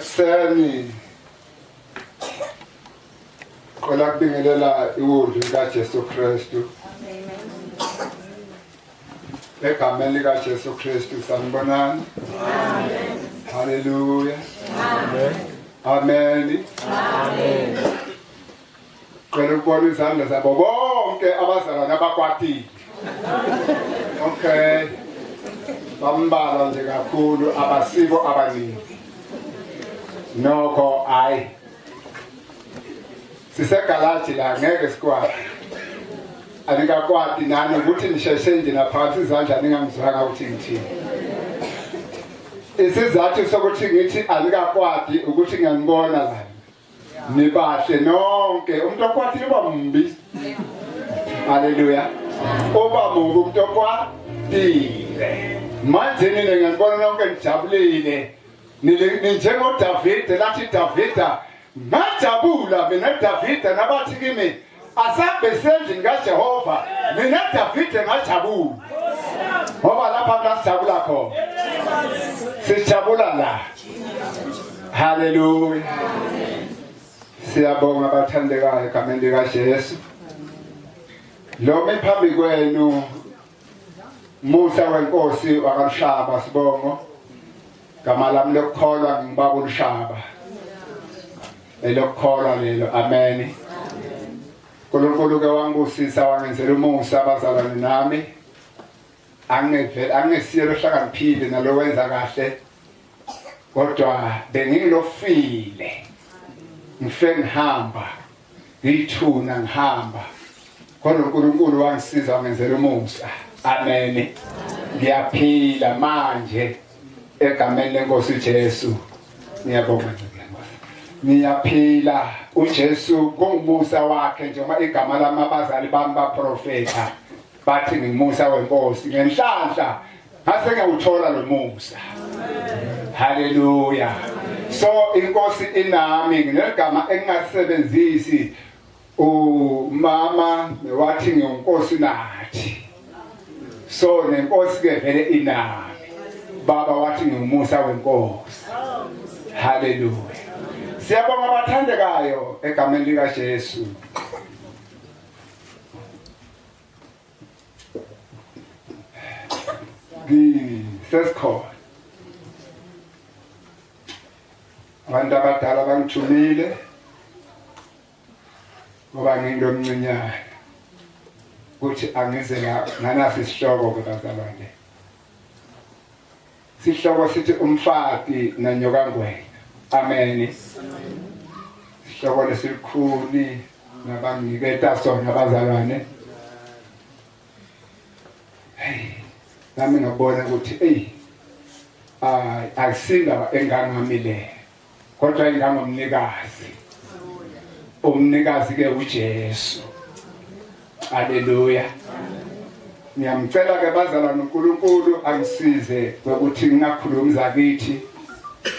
Ekuseni qala kubingelela iwudlu likaJesu Kristu. Egameni likaJesu Kristu sanibonani. Amen. Hallelujah. Amen. Amen. Amen. Qala ukubona izandla zabo bonke abazalwane abakwatile. Okay. Bambala nje kakhulu abasiko abaningi. Nokho ayi. Sisegalaji la ngeke sikwati. Anikakwati nani ukuthi nisheshe nje naphansi izandla ningangizwanga ukuthi ngithini. Isizathu sokuthi ngithi anikakwati ukuthi ngiyanibona la. Nibahle nonke umuntu okwatile bambi. Hallelujah. Oba mubi umuntu okwatile. Manje nina ngiyabona nonke nijabulile. Ninjengo David lathi Davida ngajabula mina Davida nabathi kimi asabe sendlini kaJehova mina Davida ngajabula. Ngoba lapha sijabula khona. Sijabula la. Hallelujah. Siyabonga abathandekayo egameni likaJesu. Lo mephambi kwenu Musa wenkosi wakaMshaba sibongo. Gama lami lokukholwa ngibaba uMshaba. Elokukholwa lelo amen. uNkulunkulu ke wangibusisa wangenzela umusa abazalwane nami. Angesiyelo hlakaniphile nalo wenza kahle. Kodwa bengilofile. Ngife ngihamba. Ngithuna ngihamba. Kodwa uNkulunkulu wangisiza wangenzela umusa. Amen. Ngiyaphila manje egameni lenkosi Jesu. Ngiyabonga nje. Niyaphila uJesu kungumusa wakhe njengoba igama lamabazali bami baprofeta bathi ngumusa wenkosi ngenhlanhla ngase ngiyawuthola lo musa. Hallelujah. So inkosi inami nginegama engingasebenzisi umama wathi ngiyinkosi nathi. So nenkosi ke vele inami. Baba wathi ngumusa wenkosi. Hallelujah. Siyabonga abathandekayo egameni likaJesu. Sesikho. Abantu abadala bangithumile ngoba ngingomncinyane. Kuthi angize la nganasi isihloko kubazalwane. Sihloko sithi umfati nanyokangwenya. Amen. Sihloko lesikhulu nabanginiketa sona abazalwane. Nami ngabona ukuthi akusinda engangamile. Kodwa ingangomnikazi. Umnikazi ke uJesu. Hallelujah. Ngiyamcela ke bazalwane uNkulunkulu angisize ukuthi ngingakhulumi zakithi.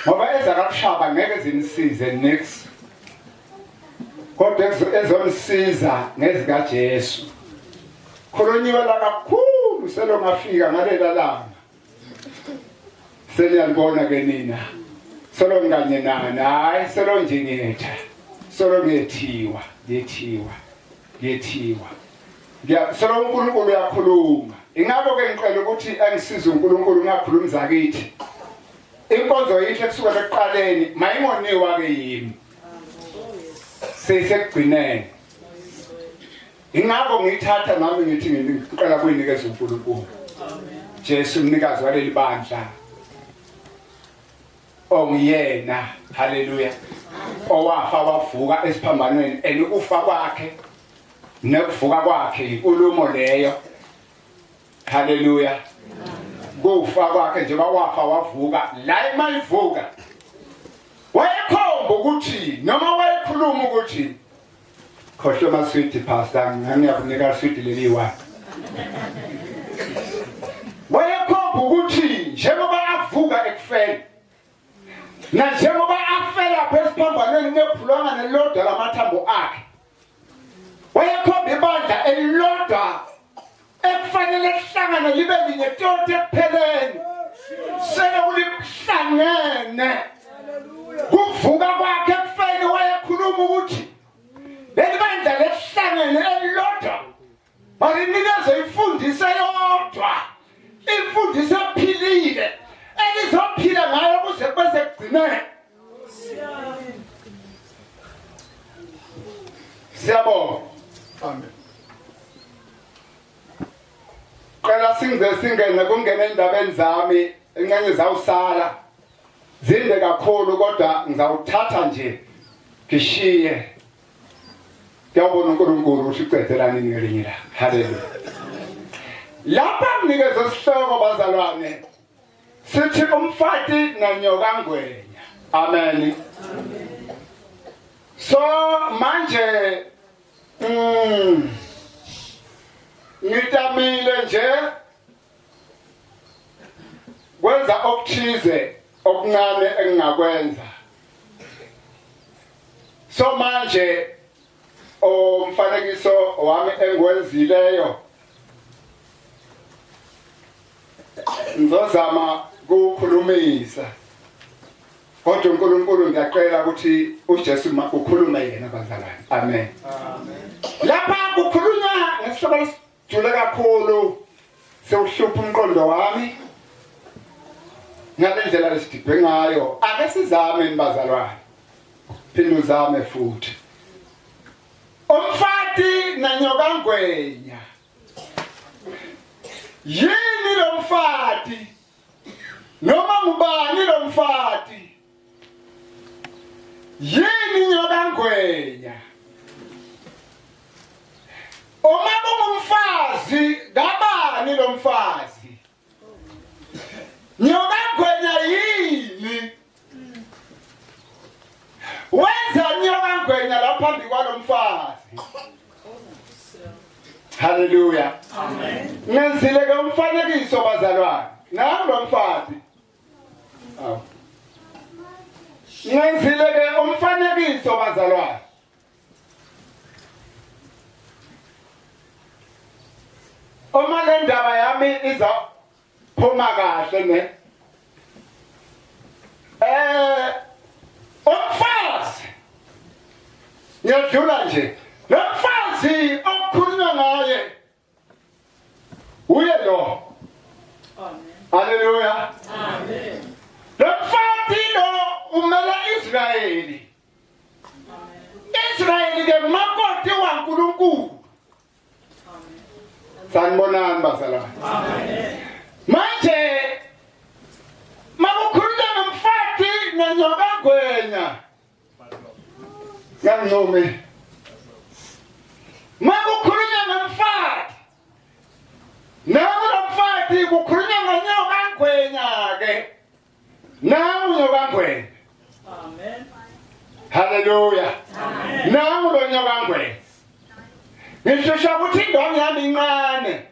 Ngoba ezakaMshaba ngeke zinisize next. Kodwa ezonisiza ngezika Jesu. Khulunyiwe la kakhulu selo ngafika ngalela langa. Seliyalibona ke nina. Solo nganye nana hayi selo nje ngiyetha. Solo ngiyethiwa. Solo uNkulunkulu uyakhuluma. Ingakho ke ngicela ukuthi angisize uNkulunkulu ngakhuluma zakithi. Inkonzo yihle kusuka ekuqaleni mayingoniwa ke yimi. Seyisekugcineni. Ingakho ngithatha nami ngithi ngiqala kuyinikeza uNkulunkulu. Amen. Jesu umnikazi waleli bandla. Ongiyena. Hallelujah. Owafa wavuka esiphambanweni elikufa kwakhe nekuvuka kwakhe inkulumo leyo. Hallelujah. Kufa kwakhe njengoba wafa wavuka la emayivuka wayekhomba ukuthi noma wayekhuluma ukuthi khohle maswiti pastor ngiyakunika switi leliwa wayekhomba ukuthi njengoba avuka ekufeni na njengoba afela phesiphambanweni nephulanga nelodwa lamathambo akhe wayekhomba ibandla elilodwa ekufanele lihlangane libe linye tonke ekupheleni sele ulihlangene ukuvuka kwakhe ekufeni wayekhuluma ukuthi leli bandla lesihlangene elilodwa malinikezwe imfundiso eyodwa, imfundiso ephilile elizophila ngayo kuze kweze kugcineke. Siyabonga. Amen. Qala singene kungena endabeni zami enqanye zawusala zinde kakhulu kodwa ngizawuthatha nje ngishiye. Ngiyabona uNkulunkulu uthi uqedelani ngelinye la. Haleluya. Lapha nginikeza isihloko bazalwane sithi umfati nanyoka ngwenya. Amen. So manje ngitamile nje kwenza okuthize okuncane engingakwenza. So manje umfanekiso wami engwenzileyo ngizozama ukukhulumisa kodwa uNkulunkulu ngiyacela ukuthi uJesu ukhulume yena bazalwane. Amen. Amen. Lapha kukhulunywa ngesihloko esijule kakhulu sewuhlupha umqondo wami ngalendlela lesidibhe ngayo. Ake sizame bazalwane. Phinde uzame futhi. Umfati nanyoka ngwenya. Yini lo mfati? Noma ngubani lo mfati? Yini nyoka ngwenya? Uma kungumfazi, ngabani lo mfazi? Nyoka ngwenya yini? Wenza nyoka ngwenya lapha phambi kwalo mfazi. Hallelujah. Amen. Ngenzile ke umfanekiso bazalwane. Nangu lo mfazi. Ngenzile ke umfanekiso bazalwane. Uma le ndaba yami iza phuma kahle ne. Umfazi. Ngiyadlula nje. Lo mfazi okukhulunywa ngaye uye lo. Amen. Hallelujah. Amen. Lo mfazi lo umela Israyeli. Amen. Israyeli ke makoti waNkulunkulu. Amen. Sanibonani bazalwane. Amen. Manje makukhulunywa ngomfazi nanyoka ngwenya. Ngangome. Makukhulunywa ngomfazi. Nawo lo mfazi kukhulunywa ngonyoka ngwenya ke. Nawo nyoka ngwenya. Amen. Hallelujah. Amen. Nawo lo nyoka ngwenya. Ngishosha ukuthi indonga yami incane.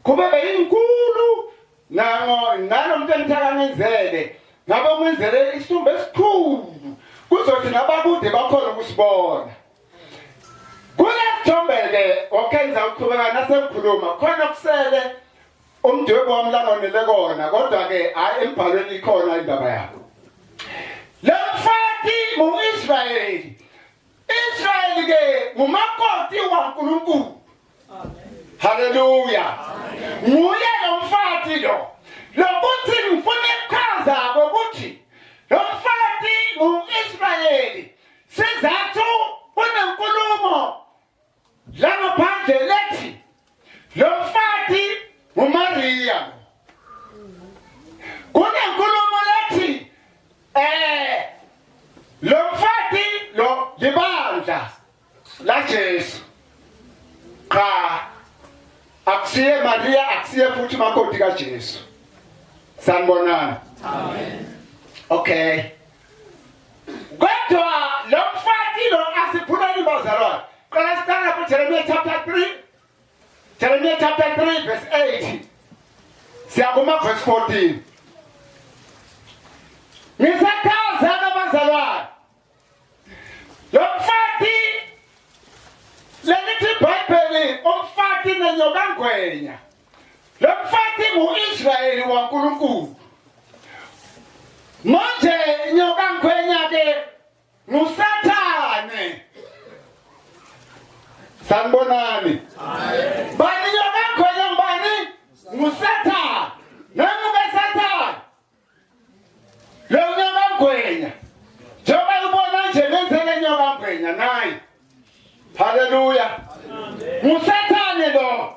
Kube beyinkulu nalomuntu engithakangizele. Ngabe umenzele isithombe esikhulu. Kuzothi nabakude bakhona ukusibona. Kulesithombe ke okenza ukuqhubeka nasengikhuluma khona kusele umdwebo wami langonele kona kodwa ke hayi embhalweni ikhona indaba yakho. Lo mfazi muIsrayeli. Israyeli ke ngumakoti waNkulunkulu. Amen. Hallelujah. Amen. Nguye lo mfazi lo. Lokuthi ngifuna ukuchaza ukuthi lo mfazi muIsrayeli sizathu kunenkulumo la ngaphandle lethi lo mfazi nguMaria. Kunenkulumo lethi lo mfazi lo libandla la Jesu. Cha akusiye Maria akusiye futhi makoti kaJesu. Sanibonani. Amen. Okay. Kodwa lo mfazi lo asiphulani bazalwane. Qala siqala ku Jeremiah chapter 3. Jeremiah chapter 3 verse 8. Siyakuma verse 14. Ngisakaza abazalwane. Lo mfazi lelithi iBhayibheli umfazi nanyoka ngwenya. Lo mfazi nguIsrayeli waNkulunkulu. Manje nyoka ngwenya ke nguSathane. Sanibonani. Bani nyoka mkhwenya ngubani? nguSathane. Namuke Sathane. Lo nyoka mkhwenya. Njengoba ubona nje benzele nyoka mkhwenya naye. Hallelujah. nguSathane lo.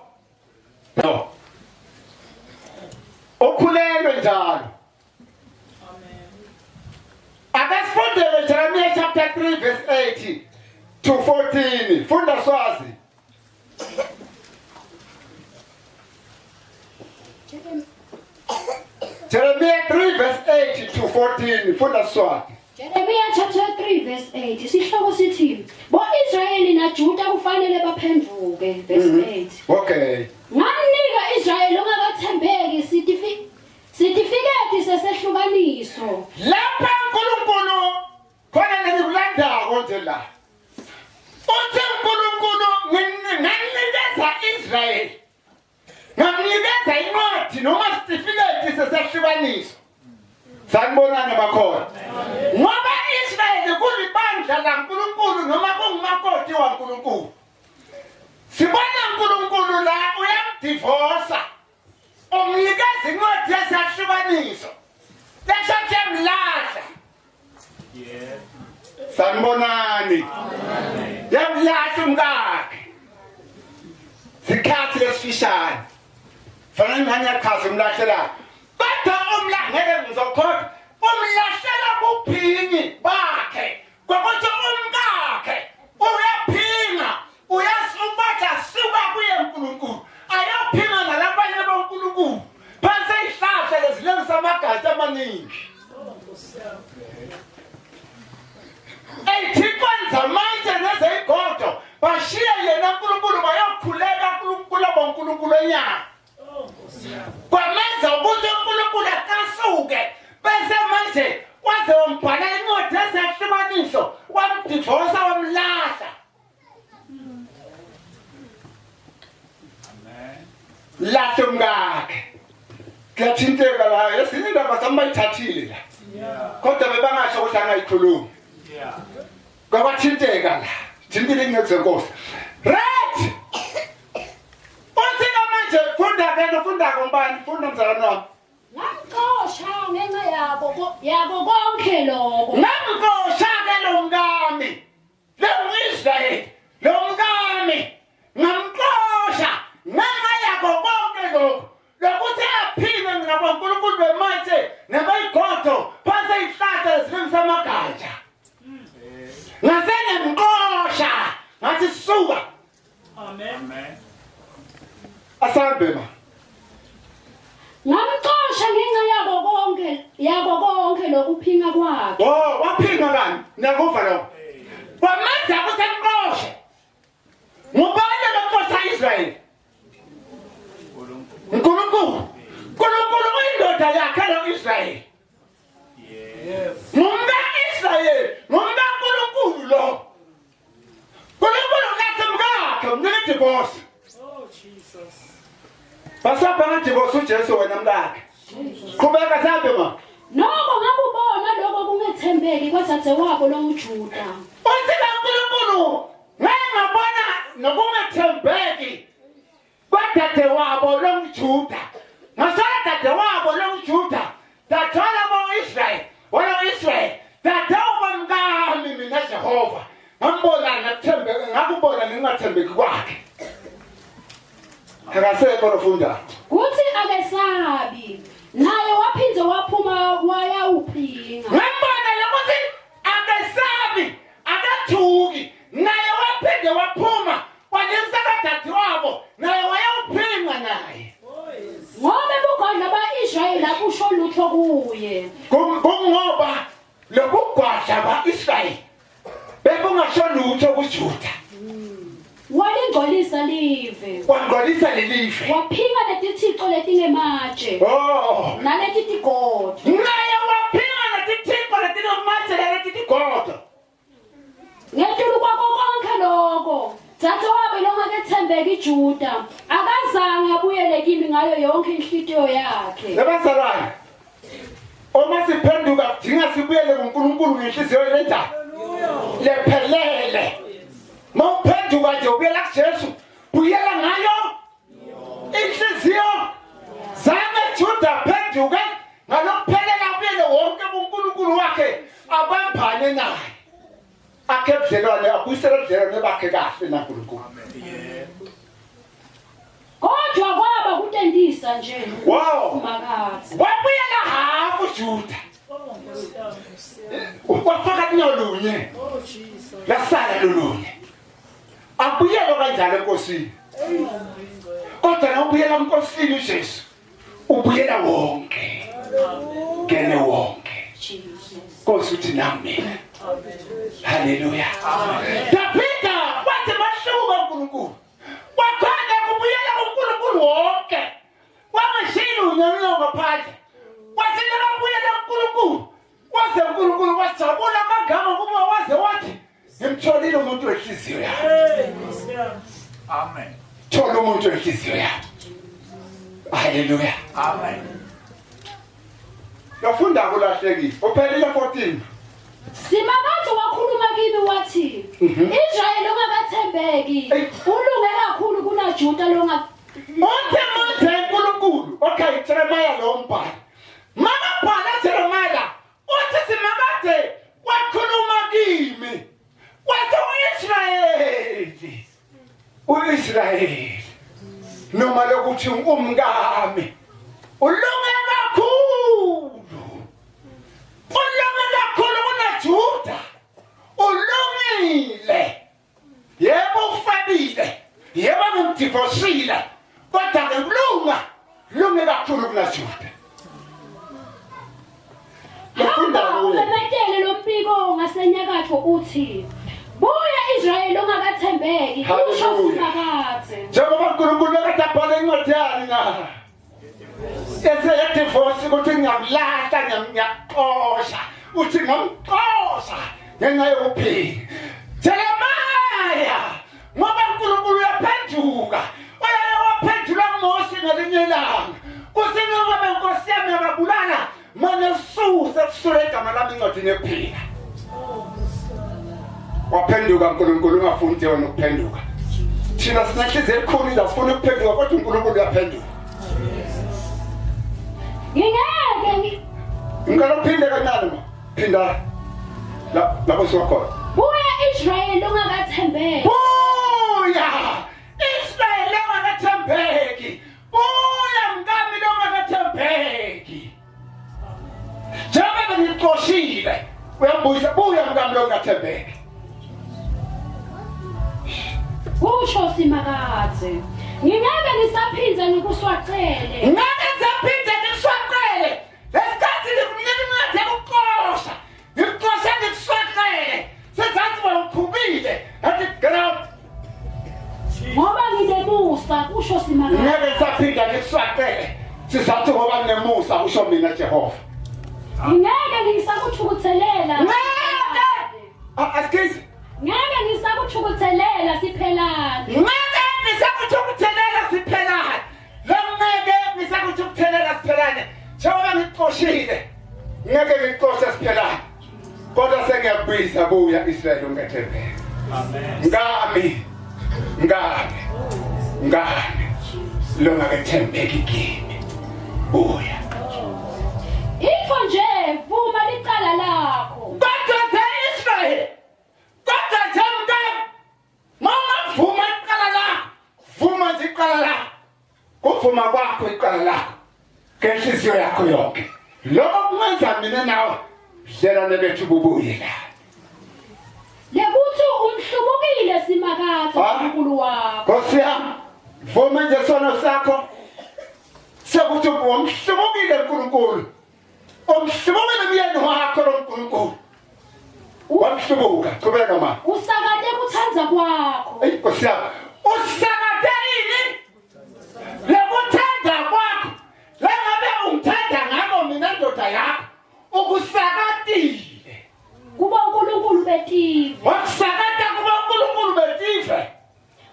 No. Okhulelwe njalo. Akasifundele Jeremiah chapter 3 verse 8 to 14. Funda swazi. Jeremiah 3 verse 8 to 14. Funda swazi. Jeremiah chapter 3 verse 8. Sihloko sithi, "Bo-Israyeli naJuda kufanele baphenduke." Verse 8. Okay. Ngamnika Israyeli ongakathembeki sitifiketi sesehlukaniso. Lapha uNkulunkulu khona ngilandako nje la. Uthi uNkulunkulu nginikeza Israyeli. Ngamnikeza incwadi noma sitifiketi sesehlukaniso. Sanibonana bakhona. Ngoba Israyeli kulibandla laNkulunkulu noma kungumakoti waNkulunkulu. Sibona uNkulunkulu la uyamdivorsa. Umnikeza incwadi yesahlukaniso. Leshathi emlahla. Yeah. Sanibonani. Amen. Yamlahla umkakhe. Sikhathi lesifishane. Fanele ngani yakhaza umlahlela. Kodwa ngeke ngizokhoda. Umlahlela kuphingi bakhe. Ngokuthi umkakhe uyaphinga. Uyasubatha suka kuye uNkulunkulu. Ayaphinga nalabanye boNkulunkulu. Phansi ihlahla lezilengisa amagatsha amaningi. Eyithikwenza manje nezeyigodo bashiya yena uNkulunkulu bayokhuleka uNkulunkulu boNkulunkulu enyanga. Kwamenza ukuthi uNkulunkulu akasuke bese manje waze wombhala incwadi yesahlukaniso wamdivorsa wamlahla. Lahla umkakhe. Kuyathinteka la ezinye indaba samayithathile la. Kodwa bebangasho ukuthi angayikhulumi. Kwabathinteka la. Thintile ingezenkosi. Right. Uthi manje funda ngombani funda mzalwane wami. Ngamxosha ngenxa yabo konke lokho. Ngamxosha ke lo mkami. Lo Israyeli, lo mkami. Ngamxosha ngenxa yabo konke lokho. Lokuthi aphile ngaboNkulunkulu bemanje nebayigodo phansi ihlahla ezilengisa amagatsha. Ngasene mxosha ngathi suka. Amen. Asambe ma. Ngamxosha ngenxa yabo konke lokuphinga kwakhe. Oh, waphinga ngani? Ngiyakuva lo. Kwamenza ukuthi emxoshe. Ngubani lo Israyeli? uNkulunkulu uyindoda yakhe lo Israyeli. Yes. Ngumka Israyeli, ngumka uNkulunkulu lo. uNkulunkulu ngathi mkakhe umnika divorce. Oh Jesus. Basapha divorce uJesu wena mkakhe. Qhubeka sabe ma. Noko ngakubona lokho kungethembeki kwaDadewabo lo uJuda. Uthina uNkulunkulu ngengabona nokungethembeki kwaDadewabo lo uJuda. Masala Dadewabo lo uJuda. Dathola bo-Israyeli. Wena Israyeli. Dadewabo mkami mina Jehova. Ngambona ngathembeka ngakubona ningathembeki kwakhe. Akasekho lofunda. Kuthi akesabi. Naye waphinde waphuma wayawuphinga. Ngambona lokuthi akesabi, akathuki. Naye waphinde waphuma wanisa kaDadewabo. Naye wayawuphinga naye. Ngoba bugodla ba-Israyeli akusho lutho kuye. Kungoba lobugwadla ba-Israyeli bebungasho lutho kuJuda. Walingcolisa live. Wangcolisa lelive. Waphinga letithixo letingematshe. Oh. Naletigodo. Naye waphinga letithixo letingematshe naletigodo. Ngetulu kwako konke lokho, Dadewabo lo ngakethembeka iJuda, akazange abuyele kimi ngayo yonke inhlitiyo yakhe. Lebazalwane. Uma siphenduka kudinga sibuyele kuNkulunkulu ngenhliziyo enjani? lephelele mawuphenduka nje ubuyela kuJesu buyela ngayo inhliziyo zame Juda phenduke ngalokuphelela ubuyele wonke uNkulunkulu wakhe abambane naye akhe budlelwane abuyisele budlelwane bakhe kahle naNkulunkulu. Kodwa kwaba kutendisa nje. Wow. Makazi. Wabuyela hafu Juda. Wafaka nyolunye. Lasala lolunye. Abuyela kanjalo enkosini. Kodwa na ubuyela enkosini uJesu. Ubuyela wonke. Kene wonke. Nkosi uthi nami. Hallelujah. David wathi mashuka uNkulunkulu. Wakhona kubuyela uNkulunkulu wonke. Wangashilo unyanyoko ngaphandle. Wasile kabuyela uNkulunkulu. Waze uNkulunkulu wajabula kangaka kuba waze wathi ngimtholile umuntu wenhliziyo yakhe. Amen. Thola umuntu wenhliziyo yakhe. Hallelujah. Amen. Yafunda kulahlekile. Uphelile 14. Simakazi wakhuluma kimi wathi Israyeli ongakathembeki ulunge kakhulu kunaJuda longa Mothe uNkulunkulu. Okay, Jeremiah lo mbhalo. Makabhala Jeremiah uthi simakazi wakhuluma kimi. Wathi uIsrayeli. uIsrayeli noma lokuthi umkami ulunge kakhulu. Ulunge kakhulu kunaJuda. Ulungile. Yebo ufabile. Yebo ngimdivosile. Kodwa ngikulunga. Lunge kakhulu kunaJuda. Hamba ubemetele lo mbiko ngasenyakatho uthi buya Israyeli ongakathembeki kusho simakazi. Njengoba uNkulunkulu akadabhala incwadi yani na. Ese divorce ukuthi ngiyamlahla ngiyaqosha. Uthi ngamqosha ngenxa yokuphila. Jeremiah ngoba uNkulunkulu uyaphenduka. Uyaphendula kuMose ngelinye ilanga. Kusinga ngoba inkosi yami yababulala manje suse kusule igama lami incwadi yokuphila. Waphenduka uNkulunkulu ungafuni wena ukuphenduka. Thina sinahliziyo elikhulu asifuna ukuphenduka kodwa uNkulunkulu uyaphenduka. Ngingeke Ngalophinde kancane ma. Phinda. Lapho siwakhona. buya Israyeli ongakathembeki. Buya! Israyeli ongakathembeki. Buya mngami ongakathembeki. Njengoba ngikuxoshile. Uyambuyisa buya mngami ongakathembeki. Kusho simakazi. Ngingeke ngisaphinde ngikuswaqele. Ngeke ngisaphinde ngikuswaqele. Lesikhathi ngikunika ukuqosha. Ngikuqosha ngikuswaqele. Sezathi wawukhubile. Athi grab. Ngoba nginemusa kusho simakazi. Ngeke ngisaphinde ngikuswaqele. Sizathu ngoba nginemusa usho mina Jehova. Ngingeke ngisakuthukuthelela. Ngeke! Asikizi. Ngeke ngisakuthukuthelela siphelane. Ngeke ngisakuthukuthelela siphelane. Ngeke ngisakuthukuthelela siphelane. Njengoba ngikuxoshile. Ngeke ngikuxoshe siphelane. Kodwa sengiyabuyisa buya Israyeli ongathembeki. Amen. Ngami. Lo ngakathembeki kimi. Buya. Ifo nje vuma licala lakho. Kodwa Israyeli. Kodwa mngami. Mama vuma iqala lakho. Vuma nje iqala lakho. Kuvuma kwakho iqala lakho. Ngenhliziyo yakho yonke. Lokho kungenza mina nawe hlela bethu bubuye la. Lekuthi umhlubukile simakazi uNkulunkulu wakho. Nkosi yami, vuma nje sono sakho. Sekuthi umhlubukile uNkulunkulu. Umhlubukile myeni wakho lo uNkulunkulu. Wamhlubuka, qhubeka mama. Usakade kuthanza kwakho. Ey Nkosi yami, usakade yini? Lekuthanda kwakho. Lengabe ungithanda ngako mina ndoda yakho. Ukusakadile. Kuba uNkulunkulu betive. Wakusakada kuba uNkulunkulu betive.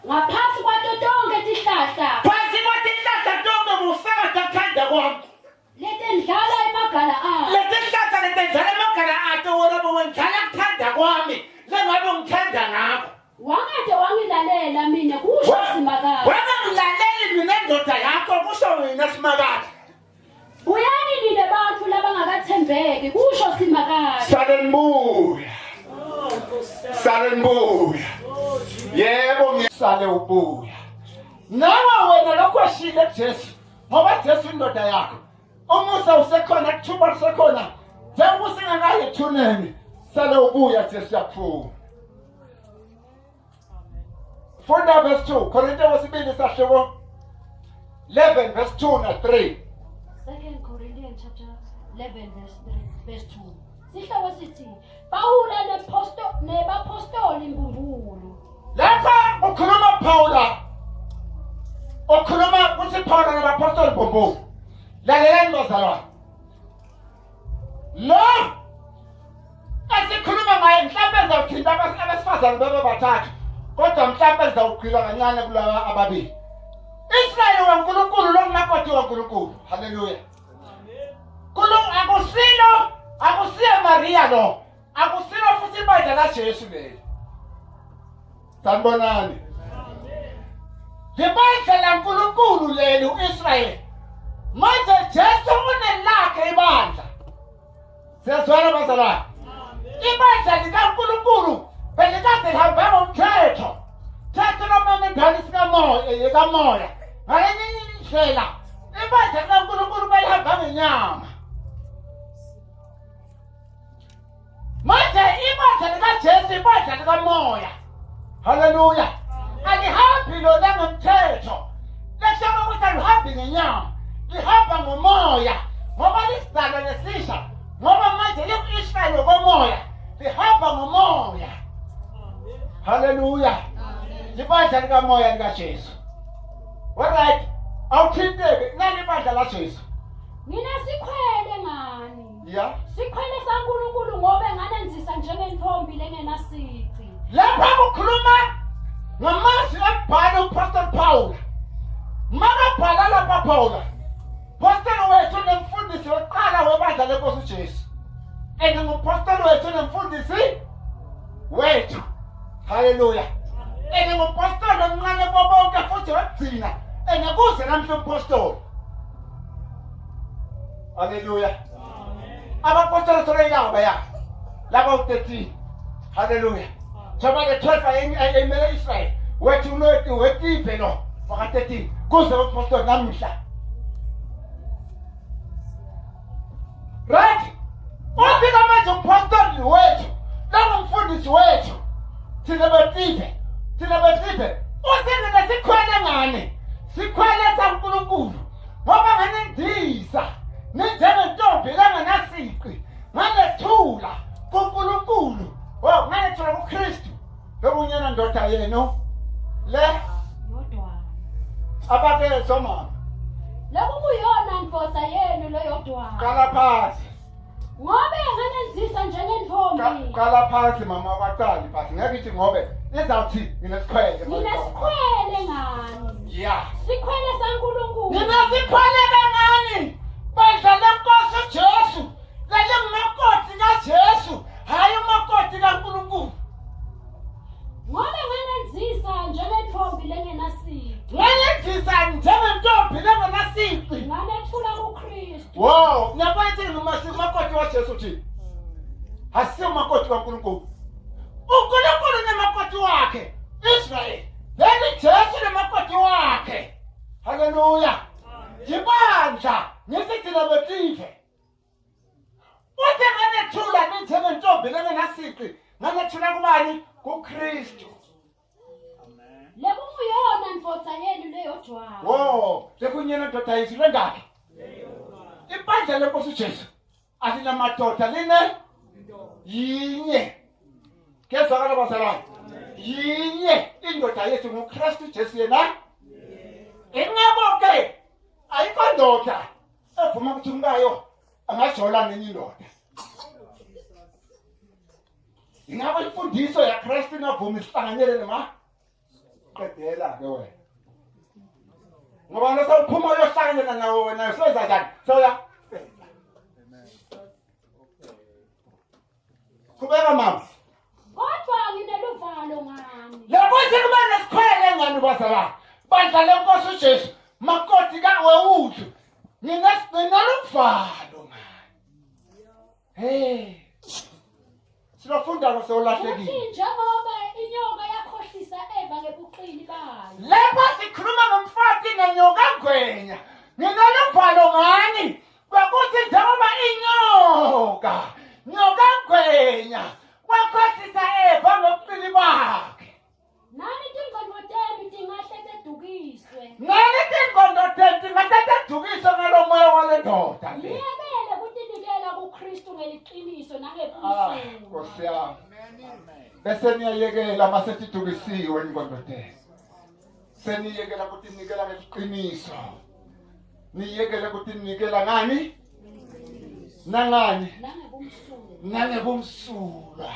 Ngaphansi kwato tonke tihlahla. Phansi kwatihlahla tonke musakada thanda kwami. Letendlala emagala akho. Letihlahla letendlala emagala ato wena bowendlala kuthanda kwami. simakade. Buyani nile bantu labangakathembeki kusho simakade. Salenbuya. Salenbuya. Yebo ngisale ubuya. Nawa wena lokho ashile kuJesu. Ngoba Jesu indoda yakho. Umusa usekhona kuthumba usekhona. Njengoba usingakaye ethuneni. Sale ubuya Jesu yaphuma. Funda verse 2. Korinte wesibili sahluko 11 verse 2 na 3. 2 Corinthians chapter 11 verse 2. Sihloko sithi Pawula nebapostoli imbumbulu. Lapha ukhuluma Paula. Ukhuluma ukuthi Paula nebapostoli imbumbulu. Lalelani bazalwane. Lo asikhuluma ngaye mhlawumbe ezawuthinta abesifazane bebe bathathu. Kodwa mhlawumbe ezawugqila kancane kulaba ababili. Israyeli waNkulunkulu lo ngumakoti waNkulunkulu. Haleluya. Akusiye Maria lo. Akusilo futhi ibandla laJesu leli. Sanibonani. Libandla laNkulunkulu leli uIsrayeli. Manje Jesu unelakhe ibandla. Siyazwana bazalwane. Ibandla likaNkulunkulu belikade lihamba ngomthetho. Thatha noma ngani sikamoya. Ngalenye indlela ibandla likaNkulunkulu belihamba ngenyama. Manje ibandla likaJesu ibandla likamoya. Haleluya. Alihambi lona ngomthetho. Lesho ukuthi alihambi ngenyama. Lihamba ngomoya. Ngoba lisidalwa lesisha. Ngoba manje liku-Israyeli ngomoya. Lihamba ngomoya. Haleluya. Libandla likamoya likaJesu. Alright. Awuthinteke nani ibandla laJesu. Mina sikhwele ngani? Yeah. Sikhwele saNkulunkulu ngoba enganenzisa njengentombi lengenasici. Lapha kukhuluma ngamazwi abhala uPastor Paul. Makabhala lapha Paul. Pastor wethu nemfundisi oqala webandla leNkosi uJesu. Engumphostoli wethu nemfundisi wethu. Haleluya. Engumphostoli omncane bonke futhi wagcina. Engekuze namhla umpostoli. Haleluya. Abapostoli solayilanga baya. Laba u13. Haleluya. Ngoba le 12 ayimele Israel. Wethu unothi wetipe lo. Waka 13. Kuze umpostoli namhla. Right? Ufika manje umpostoli wethu. Nangumfundisi wethu. Thina betipe. Usengene sikhwele ngane. Sikhwele saNkulunkulu. Ngoba nganendiza. Ninjengentombi engenasici. Nganethula kuNkulunkulu. Wow, nganethula kuKristu. Lokunyana ndoda yenu. Le Yodwa. abake somama. Lokhu kuyona nkosa yenu loyodwa. Qala phansi. Ngoba enganenzisa njengentombi. Qala phansi mama abaqali phansi. Ngeke ithi ngobe izawuthi nginesikhwele. Mina sikhwele ngani? Yeah. Sikhwele saNkulunkulu. Mina sikhwele ngani? Bandla leNkosi uJesu. Leli ngumakoti kaJesu, hayi umakoti kaNkulunkulu. Ngoba enganenzisa njengentombi lengenasici. Nganenzisa njengentombi lengenasici. Nganethula kuKristu. Wow, ngiyabona ukuthi ngumakoti waJesu uthi. Asiyo umakoti kaNkulunkulu. uNkulunkulu nemakoti wakhe. Israel. Leli Jesu nemakoti wakhe. Haleluya. Ibandla ngisithi labetife. Uthi nganethula ninjengentombi lengenasici. Nganethula kubani? kuKristu. Lekunguyona nkosa yenu leyodwa. Wow, sekunyena ndoda yethu lengakhe. Ibandla leNkosi uJesu alinamadoda line yinye. Kezwakala bazalwane. Yinye indoda yethu nguKristu Jesu yena. Ingakho ke ayikho ndoda evuma ukuthi umkayo angajola nenye indoda. Ingakho imfundiso yaKristu ingavumi isihlanganyele nema qedela ke wena. Ngoba nasawuphuma uyohlangana nawe wena soza kanjani? Soya. Kubeka mama. Kodwa ngineluvalo ngani? Lakuthi kuba nesikhwele ngani bazalwane. Bandla leNkosi uJesu, makoti kawe uthu. nginaluvalo hey sinofunda ngosolahlekile Uthi njengoba inyoka yakhohlisa Eva ngebuqili bayo. lapho sikhuluma ngomfati nenyoka ngwenya nginaluvalo ngani kwakuthi njengoba inyoka ngwenya wakhohlisa Eva ngobuqili bakhe Nani tingqondo tenu tingahle tedukiswe. ngani tingqondo tenu tingathethedukiswe ngalo moya wale ndoda le Niyekele kutinikela kuKristu ngeliqiniso Ah, nangebusweni. Nkosi yami. Bese niyayekela masethidukisiwe ingqondo tenu. Seniyekela ukuthi ninikela ngeqiniso. Niyekele ukuthi ninikela ngani? Nangani? Nangebumsulwa.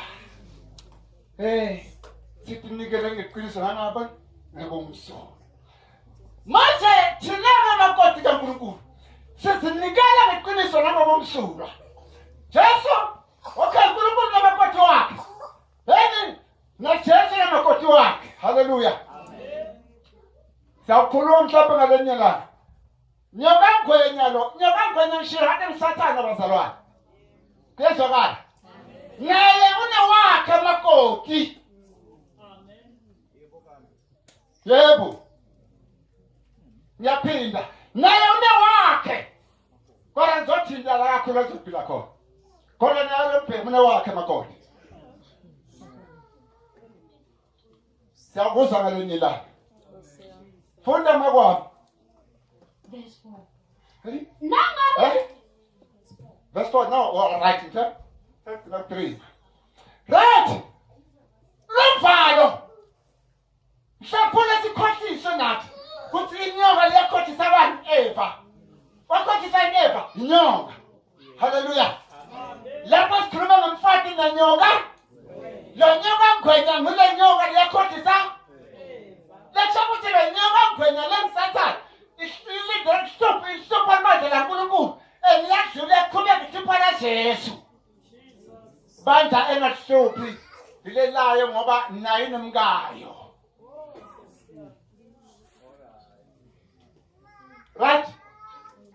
Sithi ninikele ngeqiniso ngangaba ngebumsulwa. Manje thina ngamakoti kaNkulunkulu sizinikela ngeqiniso nangebumsulwa. Jesu okay uNkulunkulu namakoti wakhe. Na Jesu namakoti wakhe. Hallelujah. Amen. Sawukhuluma mhlawumbe ngalenye la. Nyoka ngwenya ngishilo hade ngisathana bazalwane. Kuyezwakala. Naye unewakhe amakoti. Amen. Yebo. Ngiyaphinda. Naye unewakhe. Kodwa ngizothinta la kakhulu ezophila khona. Kodwa naye lombhemu unewakhe amakoti. Siyakuzwa ngalenye la. Funda makwami. Verse 4. Ready? Nangabe Verse 4 now, all right, sir. Verse 3. Right! Lomvalo! Mhlawumbe sikhohlise nathi ukuthi inyoka liyakhohlisa abantu Eva. Wakhohlisa Eva, inyoka. Hallelujah. Lapho sikhuluma ngomfati nenyoka. Lo nyoka ngwenya ngule nyoka liyakhohlisa Eva. Letha ukuthi lo nyoka ngwenya lemsathana. Ihlile stop manje la nkulunkulu. Ngiyadlula eqhubeka ngithipha na Jesu. Banda engahluphi ilelayo ngoba nayo nomkayo. Right?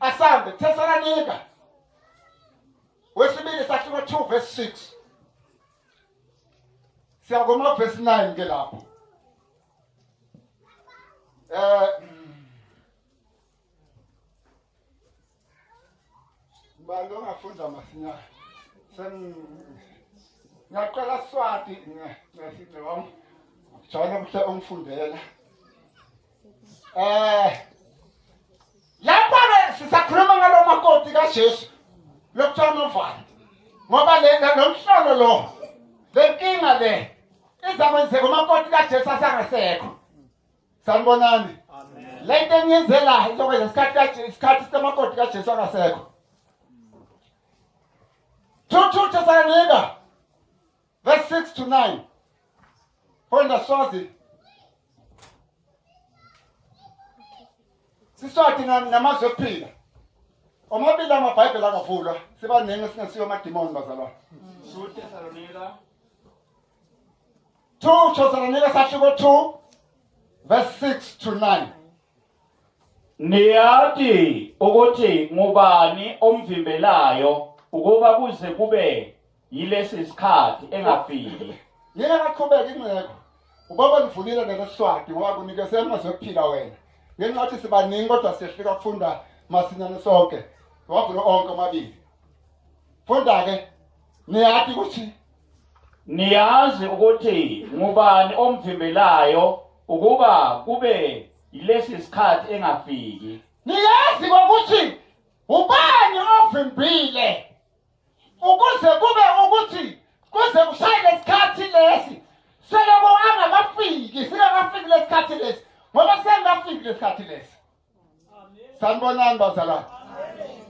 Asambe Thessalonika. Wesibili sahluko 2 verse 6. Siyakuma verse 9 ke lapho. Balo ngafunda masinya. Ngiyaqala Swati ngesizwe wami. Jona mhle ungifundela. Lapha sisakhuluma ngalo makoti kaJesu. Lokuthola uvalo. Ngoba lomhlolo lo. Lenkinga le izakwenzeka umakoti kaJesu asangasekho. Sanibonani? Amen. Lento engiyenzela izokwenza isikhathi semakoti kaJesu angasekho. 2 Thessalonica verse 6 to 9. Funda Swazi. Siswathi namazwi okuphila. Omabili amaBhayibheli angavulwa. Sibaningi singasiyo amadimoni bazalwane. 2 Thessalonica 2 Thessalonica sahluko 2 verse 6 to 9. Niyathi ukuthi ngubani omvimbelayo ukuba kuze kube yilesi sikhathi engafiki. Yena akaqhubeka ingceko. Ubaba nivulile neleswati ngoba kunikeze amazwi okuphila wena. Ngenxa yokuthi sibaningi kodwa siyehlika ukufunda masinyane sonke. Wavula onke amabili. Funda ke niyathi ukuthi Niyazi ukuthi ngubani omvimbelayo ukuba kube yilesi sikhathi engafiki. niyazi ukuthi ubani ovimbile ukuze kube ukuthi kuze kushaye lesikhathi lesi seloko angakafiki singakafiki lesikhathi lesi ngoba sengafiki lesikhathi lesi. Amen. Sanibonani bazalwane. Amen.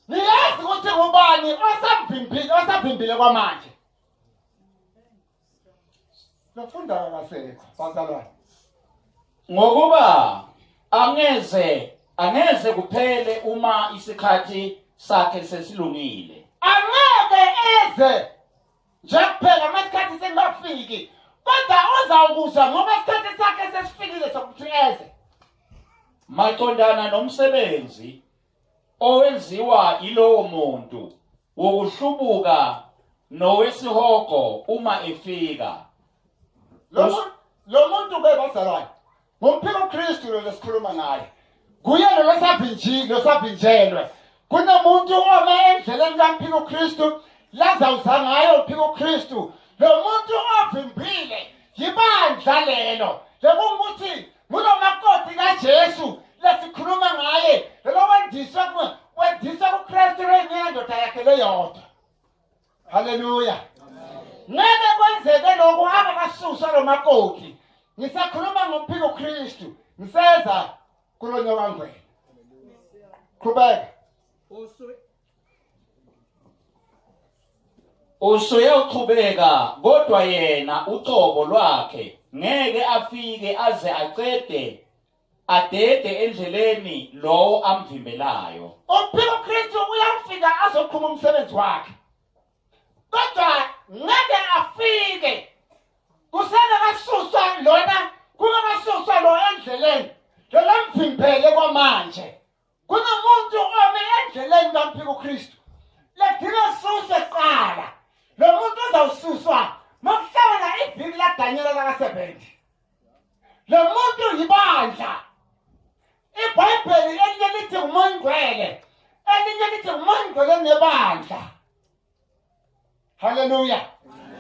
Niyazi ukuthi ubani osavimbile kwamanje. Nafunda ngasekho bazalwane. Ngokuba angeze kuphele uma isikhathi sakhe sesilungile. Angeke eze nje kuphela amasikhathi sengafiki kodwa uzawukuza ngoba isikhathi sakhe sesifikile sokuthi eze. Maqondana nomsebenzi owenziwa yilowo muntu wokuhlubuka nowesihogo uma efika. Lo muntu ke bazalwane ngomphiko Kristu lo lesikhuluma ngaye kuye lo sabhinjelwe kunomuntu oma endleleni kaMphiko Kristu lazawuza ngayo uPhiko Kristu lo muntu ovimbile yibandla lelo lekungukuthi kulomakoti kaJesu lesikhuluma ngaye lo wendiswa kuKristu lendoda yakhe leyodwa. Haleluya. Ngeke kwenzeke lokho akasuswa lo makoti. Ngisakhuluma ngoMphiko Kristu ngiseza kulonyo wangwena. Qhubeka. Usuyoqhubeka kodwa yena ucobo lwakhe ngeke afike aze adede endleleni lowo amvimbelayo. uPhiko Kristu uyafika azoqhuma umsebenzi wakhe. Kodwa ngeke afike kusele kasuswa lona kungakasuswa lo endleleni lo lamvimbele kwamanje. Kunomuntu ome endleleni kaMphiko Kristu ledinga suswe qala. Lo muntu uzawususwa makuhlala iviki laDanyela laka-70. Lo muntu yibandla. IBhayibheli elinye lithi umoya ngcwele, elinye lithi umoya ngcwele nebandla. Haleluya.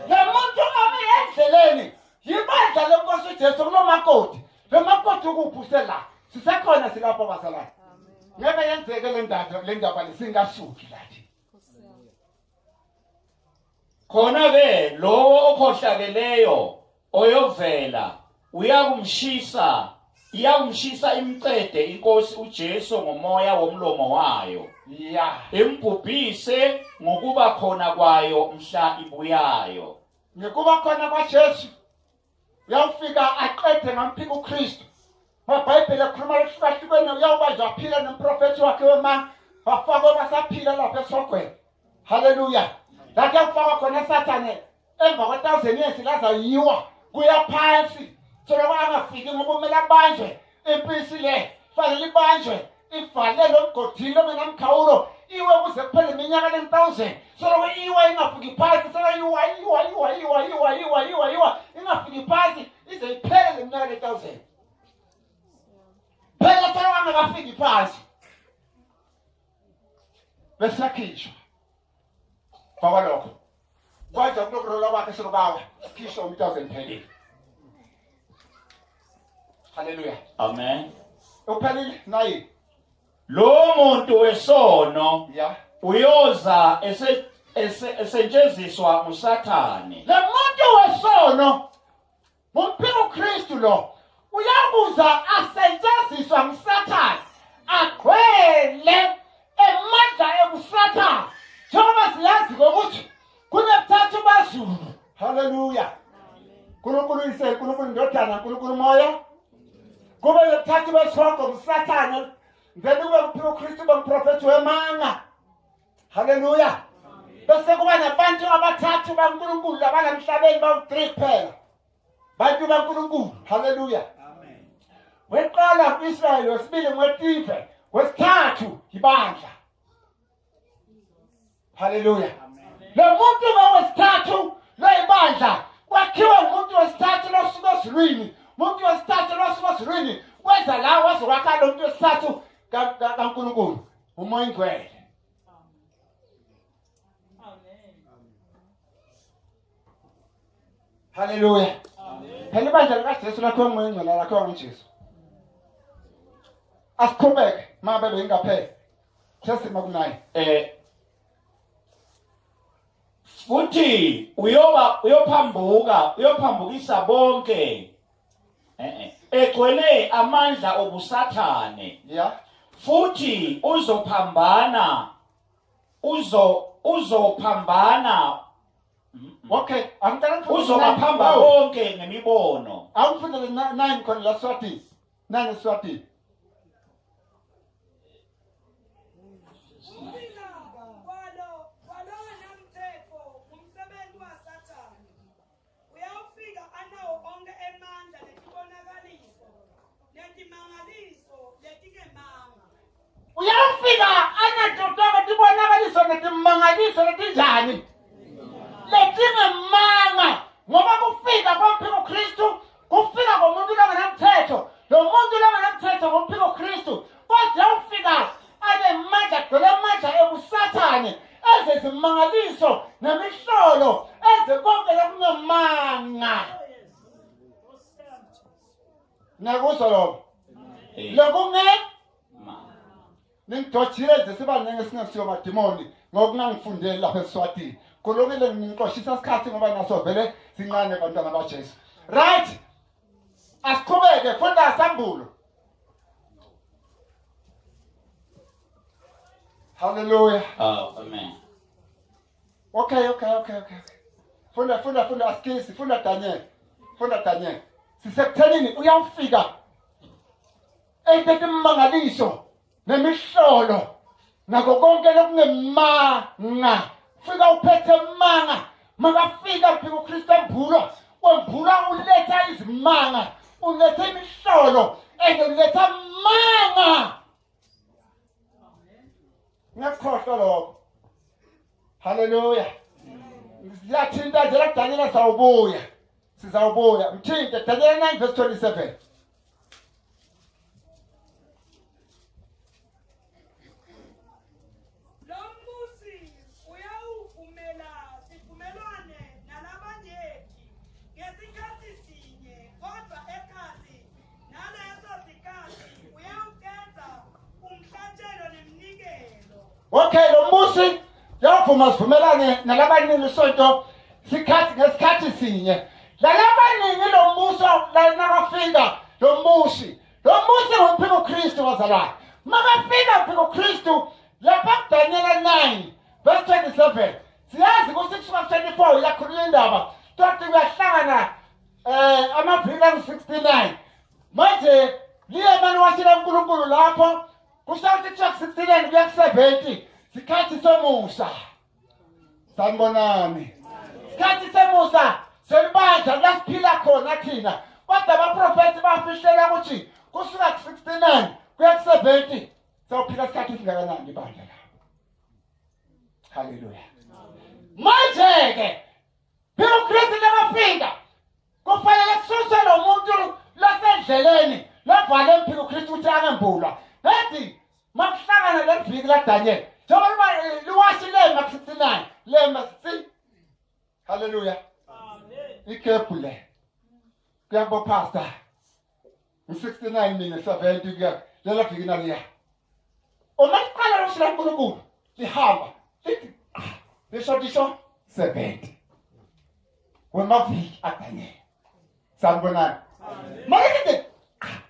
Lo muntu ome endleleni yibandla lenkosi uJesu kulomakoti. Lo makoti ukuphusela sisekhona silapho bazalwane. Ngeke yenzeke le ndaba lesingasuki lathi. Khona ke lowo okhohlakeleyo oyovela iyamshisa imcede inkosi uJesu ngomoya womlomo wayo. Imbhubhise ngokuba khona kwayo mhla ibuyayo. Ngekuba khona kwaJesu uyafika aqede ngaMphiko Kristu. IBhayibheli likhuluma lokufika uyawubanjwa aphila nomprofethi wakhe wema bafakwe basaphila lapha esogwini. Haleluya. Lapho kufakwa khona Sathane emva kwe-1000 years lazayiwa kuya phansi. Solo angafiki ngoba kumele abanjwe impisi le fanele ibanjwe ivalele omgodini obenamkhawulo iwe kuze kuphele iminyaka le-1000. Solo iwe ingafiki phansi solo iwa ingafiki phansi ize iphele le minyaka le-1000. Phela solo angakafiki phansi besakhishwa bakwalokho kwaje kulokurola kwakhe sokubawa khishwa 1000 phelile. Haleluya. Amen. Uphelile nayi. Lo muntu wesono uyoza esetshenziswa nguSathane. Le muntu wesono uMphiko Kristu lo uyakuza asetshenziswa nguSathane agcwele emandla ebuSathane. Njengoba siyazi ukuthi kunethathu bazulu. Haleluya. Nkulunkulu ise uNkulunkulu indodana uNkulunkulu moya. Kube lethathu besongo nguSathane. Then kube uPhiko Kristu bomprofethi wemanga. Haleluya. Bese kuba nabantu abathathu baNkulunkulu labanamhlabeni bawu3 phela. Bantu baNkulunkulu. Haleluya. Amen. Weqala uIsrael, wesibili nguTife, wesithathu ibandla. Haleluya. Lo muntu wesithathu leyibandla kwakhiwa umuntu wesithathu losuka ezulwini. Umuntu wesithathu losuka ezulwini wenza la wazokwakha lo muntu wesithathu kaNkulunkulu umoya ngcwele. Haleluya. Phela ibandla likaJesu lakho umoya ngcwele lakho nguJesu. Asiqhubeke mabe bengaphela. Sesima kunayi. Futhi uyophambukisa bonke egcwele amandla obusathane. Futhi uzophambana okay, uzobaphamba bonke ngemibono. Awufundele 9 khona la Swati. 9 Swati. Uyafika netimangaliso letinjani letingemanga ngoba kufika komphiko uKristu kufika komuntu longenamthetho lo muntu longenamthetho komphiko uKristu kodwa ufika anemandla agcwele amandla ebusathane ezezimangaliso nemihlolo ezekonke lokungemanga nakuso lokho lokunge ningidojile nje sibanenge singasiyo madimoni ngokungangifundeli lapha eSwatini kulokile nginqoshisa isikhathi ngoba naso vele sinqane abantwana baJesu right asiqhubeke funda sambulo hallelujah Amen. okay funda askisi funda Daniel sisekuthenini uyafika etetimangaliso nemihlolo nako konke lokungemanga fika uphethe manga makafika phiko uKristu embulwa wembulwa uletha izimanga uletha imihlolo uletha manga ngakhohlwa lokho haleluya siyathinta nje la Daniel sizawubuya mthinte Daniel 9 verse 27 Okay, lo mbusi yavuma sivumelane nalabanini sonto ngesikhathi sinye. Lalabanini lo mbuso la nakafika lo mbusi wemphiko uKristu wazalana. Makafika phiko uKristu lapha Daniel 9 verse 27. Siyazi ku 6:24 yakhuluma indaba. Tothi kuyahlangana amaviki 69. Manje liye manje wasila uNkulunkulu lapho kusathi 69 kuya 70 sikhathi somusa sanibonani sikhathi somusa selibandla lasiphila khona thina kodwa abaprofeti bafishela ukuthi kusuka 69 kuya 70 sawuphila isikhathi singakanani ibandla la haleluya manje ke phela uKristu nakafika kufanele kususwe lo muntu lasendleleni lavale imphiko uKristu ukuthi angembulwa ngathi makuhlangana leviki la Daniel njengoba liwashile ma 69 lema si haleluya amen ikepule kuyabo pastor 69 mina 70 kuya lela viki naliya uma siqala usila uNkulunkulu lihamba lithi lisho 70 wemaviki aDaniel sanibonani amen manje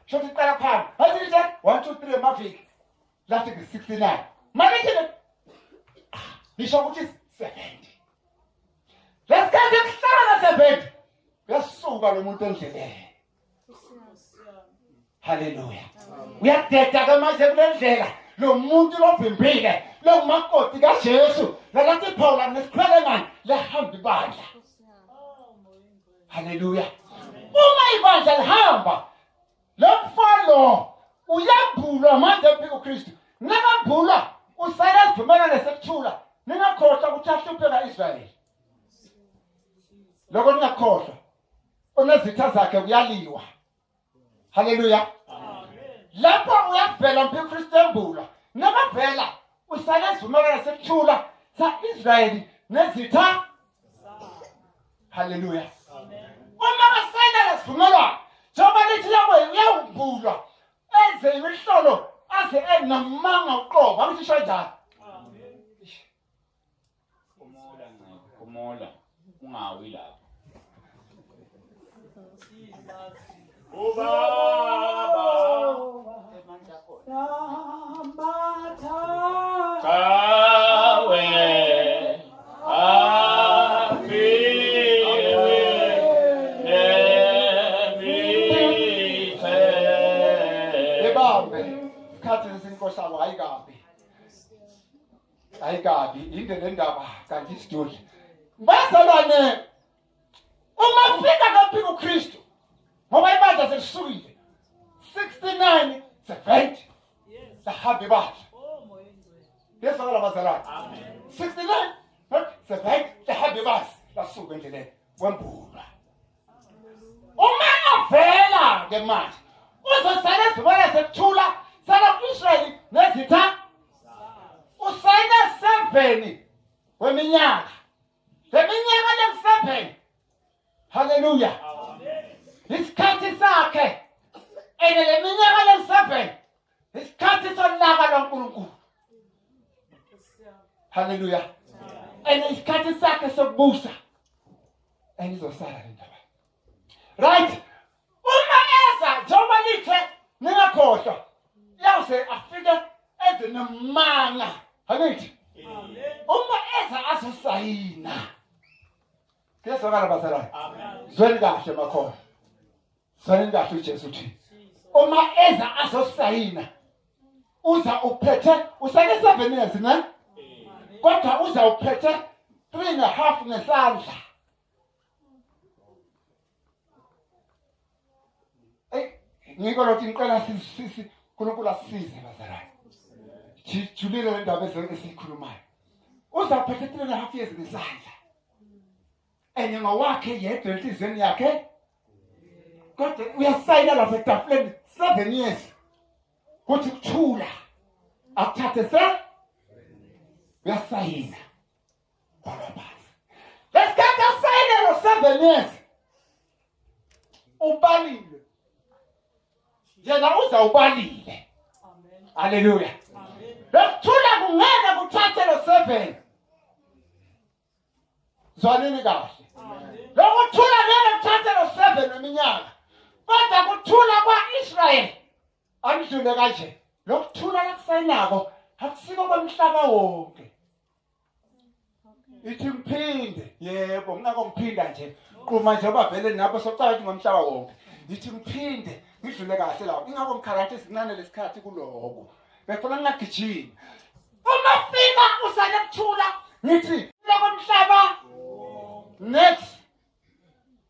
shothi qala phambi hathi lithi 1 2 3 maviki lathi 69 manje lisho ukuthi 70 lesikhathi kuhlala 70 yasuka lo muntu endleleni haleluya uyadeda ke manje kulendlela lo muntu lovimbile lo makoti kaJesu lalathi Paula nesikhwele ngani lehamba ibandla haleluya uma ibandla lihamba lo mfalo uyambulwa manje phiko uKristu nakambulwa usayela sivumela nesekuthula ningakhohlwa ukuthi ahlupheka Israyeli lokho ningakhohlwa onezitha zakhe kuyaliwa haleluya amen lapho uyavela phiko uKristu embulwa nakavela usayela sivumela nesekuthula sa Israyeli nezitha haleluya amen uma basayela lesivumelwano njengoba lithi yabo uyambulwa enze imihlolo ase enamanga uqobo akusho njalo amen Kumola ungawi lapho kawe ayikabi inde lendaba kanti isidudla bazalwane uma fika kaphiko uKristu ngoba ibandla selisukile 69 70 lahamba ibandla Ngiyesakala bazalwane. 69 sebheke ehambe basi lasuka endleleni wembulwa. Uma avela ke manje uzosala sibona sekuthula sala uIsrael nezitha usayina 7 weminyaka. Leminyaka le7. Hallelujah. Isikhathi sakhe leminyaka le7 isikhathi sonaka loNkulunkulu. Hallelujah. Isikhathi sakhe sokubusa izosala le ndaba. Right? Uma eza njengoba lithe ningakhohlwa yawuse afike ezinemanga. Hayithi. Uma eza azosayina. Kuyezwakala bazalwane. Zweli kahle makhono. Zweli kahle uJesu uthi. Uma eza azosayina uza uphethe usake 7 years ne? Kodwa uza uphethe 3.5 ngesandla. Ngiko lothi ngicela sisi uNkulunkulu asisize bazalwane. Jijulile le ndaba esikhulumayo. Uza uphethe 3.5 years ngesandla. Enyanga wakhe yedwa enhlizweni yakhe. Kodwa uyasayina lapha etafuleni 7 years. Kuthi kuthula. Akuthathe uyasayina. Lesikhathi asayine lo 7 years. Ubalile. Yena uza ubalile. Amen. Hallelujah. Amen. Lokuthula kungeke kuthathe lo 7. Zwanini kahle. Amen. Lokuthula ngeke kuthathe lo 7 eminyaka. Kodwa kuthula kwaIsrael amdlule kanje. Lokuthula lakusayinako akusiko kwemhlaba wonke. Ithi mphinde yebo ngako ngiphinda nje quma nje babhele nabo socala ukuthi ngomhlaba wonke. Ithi mphinde ngidlule kahle lapho ingako ngikharathe sincane lesikhathi kuloko befuna ngagijima uma fika usale kuthula ngithi lokomhlaba next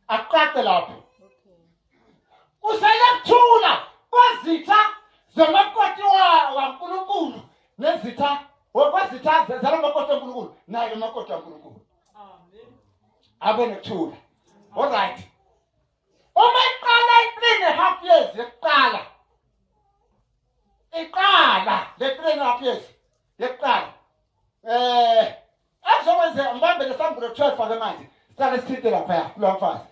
aqaqe lapho usale kuthula kwazitha zamakoti waNkulunkulu nezitha kwazitha zalamakoti waNkulunkulu naye amakoti waNkulunkulu. Amen. Abe nekuthula. All right. Uma iqala 3.5 years yokuqala. Iqala le 3.5 years yokuqala. Azokwenza ngibambe lesambulo 12 ake manje. Sicela sithinte lapha kulo mfazi.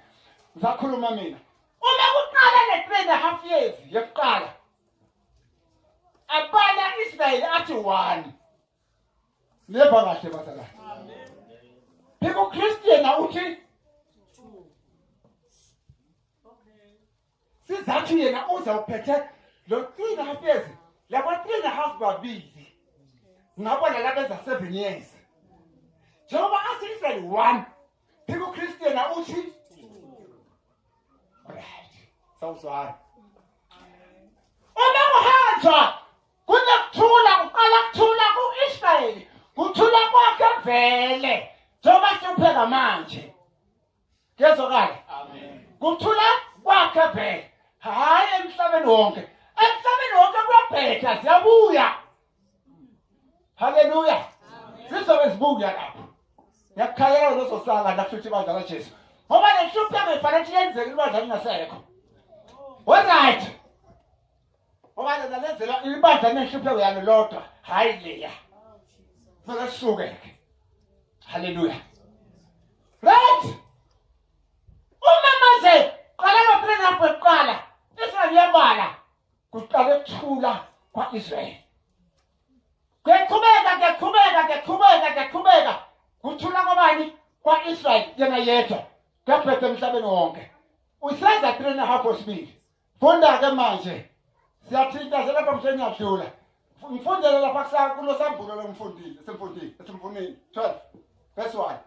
Ngisakhuluma mina. Uma kuqala le 3.5 years yokuqala. Abala Israel athi 1. Neva kahle bazalwane. Amen. Phiko Christian uthi sizathu yena uza uphethe lo 3.5 years labo 3.5 babili ngabona labeza 7 years njengoba asi-Israel 1 phiko Christian uthi right sawuzwana uma uhanjwa kunokuthula kuqala kuthula ku-Israel kuthula kwakhe vele njengoba siupheka manje kuyezwakala. Amen. Kuthula kwakhe vele hayi emhlabeni wonke kuyabhetha siyabuya. Hallelujah. Sizobe sibuya lapho. Ngiyakhalela lozosala la futhi badlala Jesu. Ngoba le hlupheko ifanele yenzeke ibandla lingasekho. All right. Ngoba lenzela ibandla nehlupheko yalo lodwa hayi leya. Mara suke. Hallelujah. Right? Uma manje qala lo 3.5 eqala Israel yabala kuqala ukuthula kwaIsrael. Kuqhubeka kuthula kwabani kwaIsrael yena yedwa kaphethe emhlabeni wonke. Usenza 3.5 osibili. Funda ke manje. Siyathinta lapha mhleni yadlula. Ngifundele lapha kusaka kulo sambulo lomfundile semfundile 12 verse 1.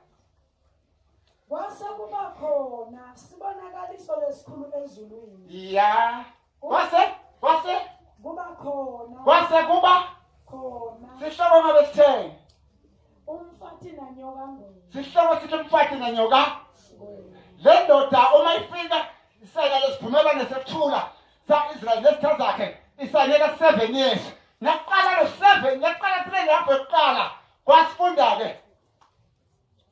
Kwase kuba khona sibonakaliso lesikhulu ezulwini. Ya. Kwase kuba khona. Kwase kuba khona. Sihloko ngabe sitheni? Umfati nanyoka ngwe. Sihloko sithi umfati nanyoka. Le ndoda uma ifika isayina lesivumelwano sekuthula sa-Israel nesitha zakhe isayineka 7 years Naqala lo 7, naqala 3 lapho eqala. Kwasifunda ke.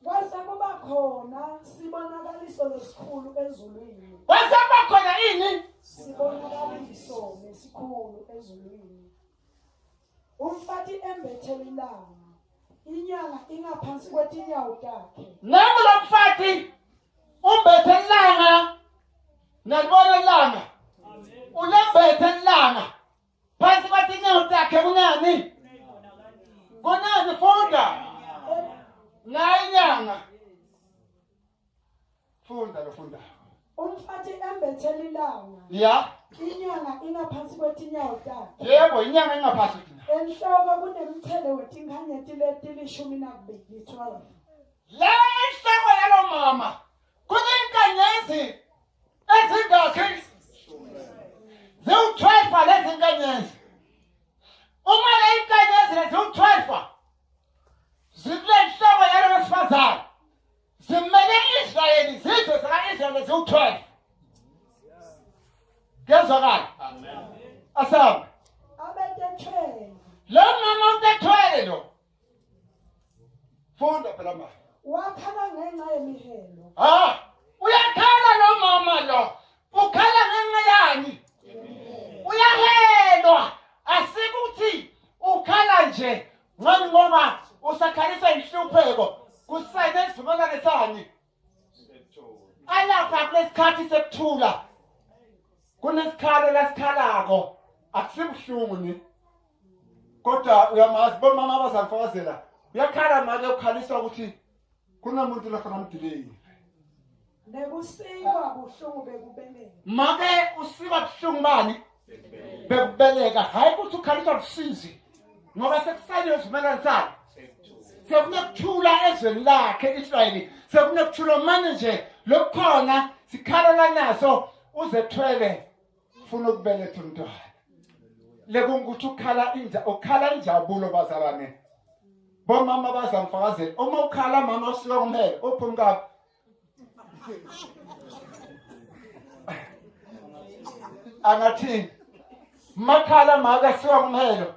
Kwase kuba khona sibonakaliso lesikhulu ezulwini. Kwasaba khona ini? Sibonakaliso lesikhulu ezulwini. Umfati embethele ilanga. Inyanga ingaphansi kwetinyawo takhe. Nangu lo mfati umbethe ilanga. Nalibona ilanga. Ulembethe ilanga. Phansi kwetinyawo takhe kunani? Kunani funda? Ngayinyanga. Funda lo funda. Umfati embethele ilanga. Ya. Inyanga ingaphansi kwetinyawo takhe. Yebo inyanga ingaphansi thina. Enhloko kunemthele wetinkhanyeti letilishumi nakubili 12. Le inhloko yalo mama kunenkanyezi ezingakhi ziwu-12 lezi nkanyezi. Uma le inkanyezi lezi ziwu-12 zikule inhloko yalo wesifazane zimele Israyeli zizwe zika-Israyeli ziwu-12. Kuyezwakala? Asaba Abetethweni lo mama utethwele lo. Funda phela mama. wakhala ngenxa yemihelo. Uyakhala lo mama lo. Ukhala ngenxa yani? Uyahelwa. Asikuthi ukhala nje ngoba usakhalisa inhlupheko. Kusayine isivumelwano sani? Alapha kulesikhathi sekuthula. Kunesikhalo lasikhalako. Akusibuhlungu ni. Kodwa uyamazi bomama abazamfakazela. Uyakhala make ukhaliswa ukuthi kunomuntu lafana mdileni. Nekusikwa buhlungu bekubeleka. Make usiba buhlungu bani? Bekubeleka. Hayi ukuthi ukhaliswa busizi. Ngoba sekusayine isivumelwano sakhe. Sekufuna kuthula ezweni lakhe Israyeli. Sekufuna kuthula manje nje lokukhona sikhala naso uzethwele ufuna ukubeletha umntwana. Lekungukuthi ukhala injabulo bazalwane. Bomama bazamfakazela. Uma ukhala mama usuka kumhele uphumka. Angathini makhala maka suka kumhelo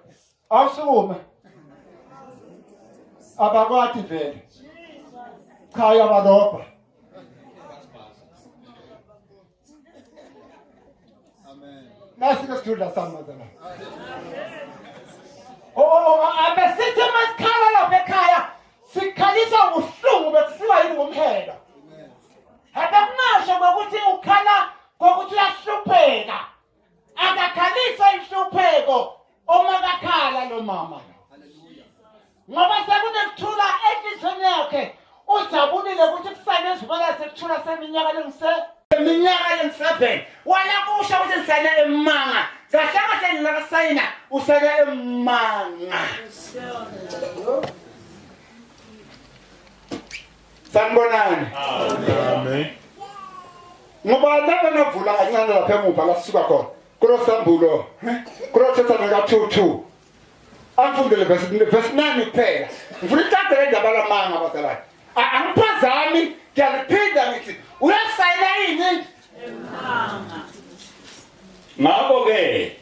awusukume abakwati vele khaya badopha. Amen. Nasi kesithula samazana. Abesithi masikhala lapha ekhaya sikhalisa ubuhlungu bekusiwa yini ngomhelo. Abakunasho ngokuthi ukhala ngokuthi uyahlupheka. Akakhalisa inhlupheko uma kakhala lo mama. Haleluya. Ngoba sekunekuthula enhlizweni yakhe ujabulile ukuthi kusayine isivumelwano sekuthula seminyaka leng-7 wala kusho ukuthi ngisayina emanga zahlanga senginakasayina usayina emanga. Sanibonani. Amen. Ngoba lapha navula kancane lapha emuva la sisuka khona kulosambulo kulothetha naka 2:2 amfundele verse 9 kuphela ngifuna icade le ndaba lamanga bazalwane angiphazami ngiyaliphinda ngithi uyasayina yini emanga ngakho ke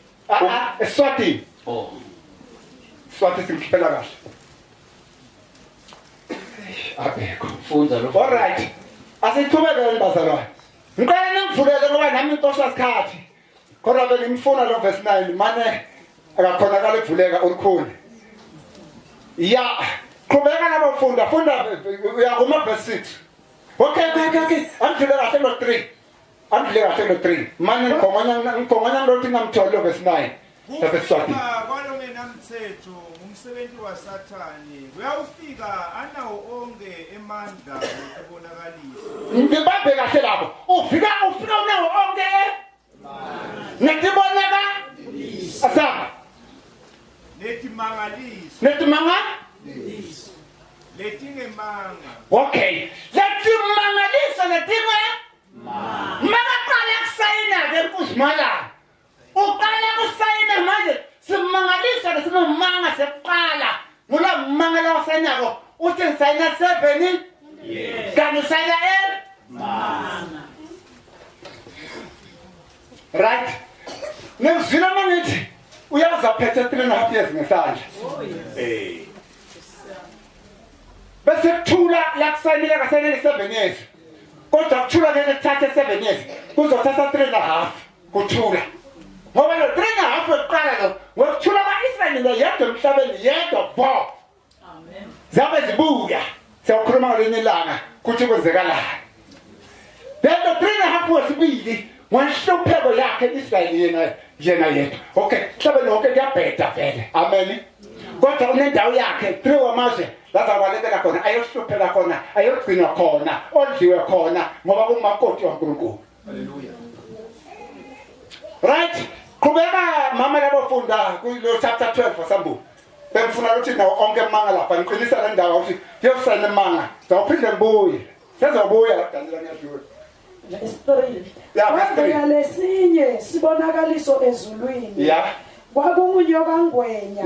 eSwatini Swati simkhiphela kahle abekho funda lo. all right asithubekele bazalwane ngicela ningivulele ngoba nami intosa isikhathi kodwa bengimfuna lo verse 9 mane akakhonakala ekuvuleka olukhulu ya qhubeka nabafunda funda uyakuma verse 6 okay andile kahle no 3 mane ngikonganya ngokuthi ngamthola lo verse 9 Ukufika kwalo ngenamthetho ngumsebenzi waSathane uyawufika anawo onke emandla okubonakalisa. ngibambe kahle lapho ufika unawo onke netibonaka asaba Netimangaliso letingemanga. okay letimangaliso makaqala kusayina ke nkuzimala uqala kusayina manje simangaliso lesimanga seqala ngola mangala wasayinako uthi ngisayina 7 kanti sayina manga right ngizwile mangithi uyaza phethe 3.5 years ngesandla bese kuthula la kusayinile kasenele 7 years kodwa kuthula ngeke kuthathe 7 years kuzothatha 3.5 kuthula ngoba lo 3.5 yokuqala lo ngokuthula kaIsrael yedwa emhlabeni yedwa bo amen zabe zibuya siyakhuluma ngelinye ilanga kuthi kwenzekalani then lo 3.5 wesibili wanhlupheko yakhe Israel yena yedwa okay mhlabeni wonke kuyabheda vele amen kodwa unendawo yakhe 3 wamazwe lazabalekela khona ayohlupheka khona ayogcina khona ondliwe khona ngoba kumakoti waNkulunkulu haleluya right qhubeka mama labafunda kulo chapter 12 wasambu bengifuna ukuthi nawo onke emanga lapha ngiqinisa le ndawo ukuthi yosana emanga zawuphinde ngibuye sezobuya lapha ngiyadlula verse 3 kwabeka lesinye sibonakaliso ezulwini yeah kwakungunyoka ngwenya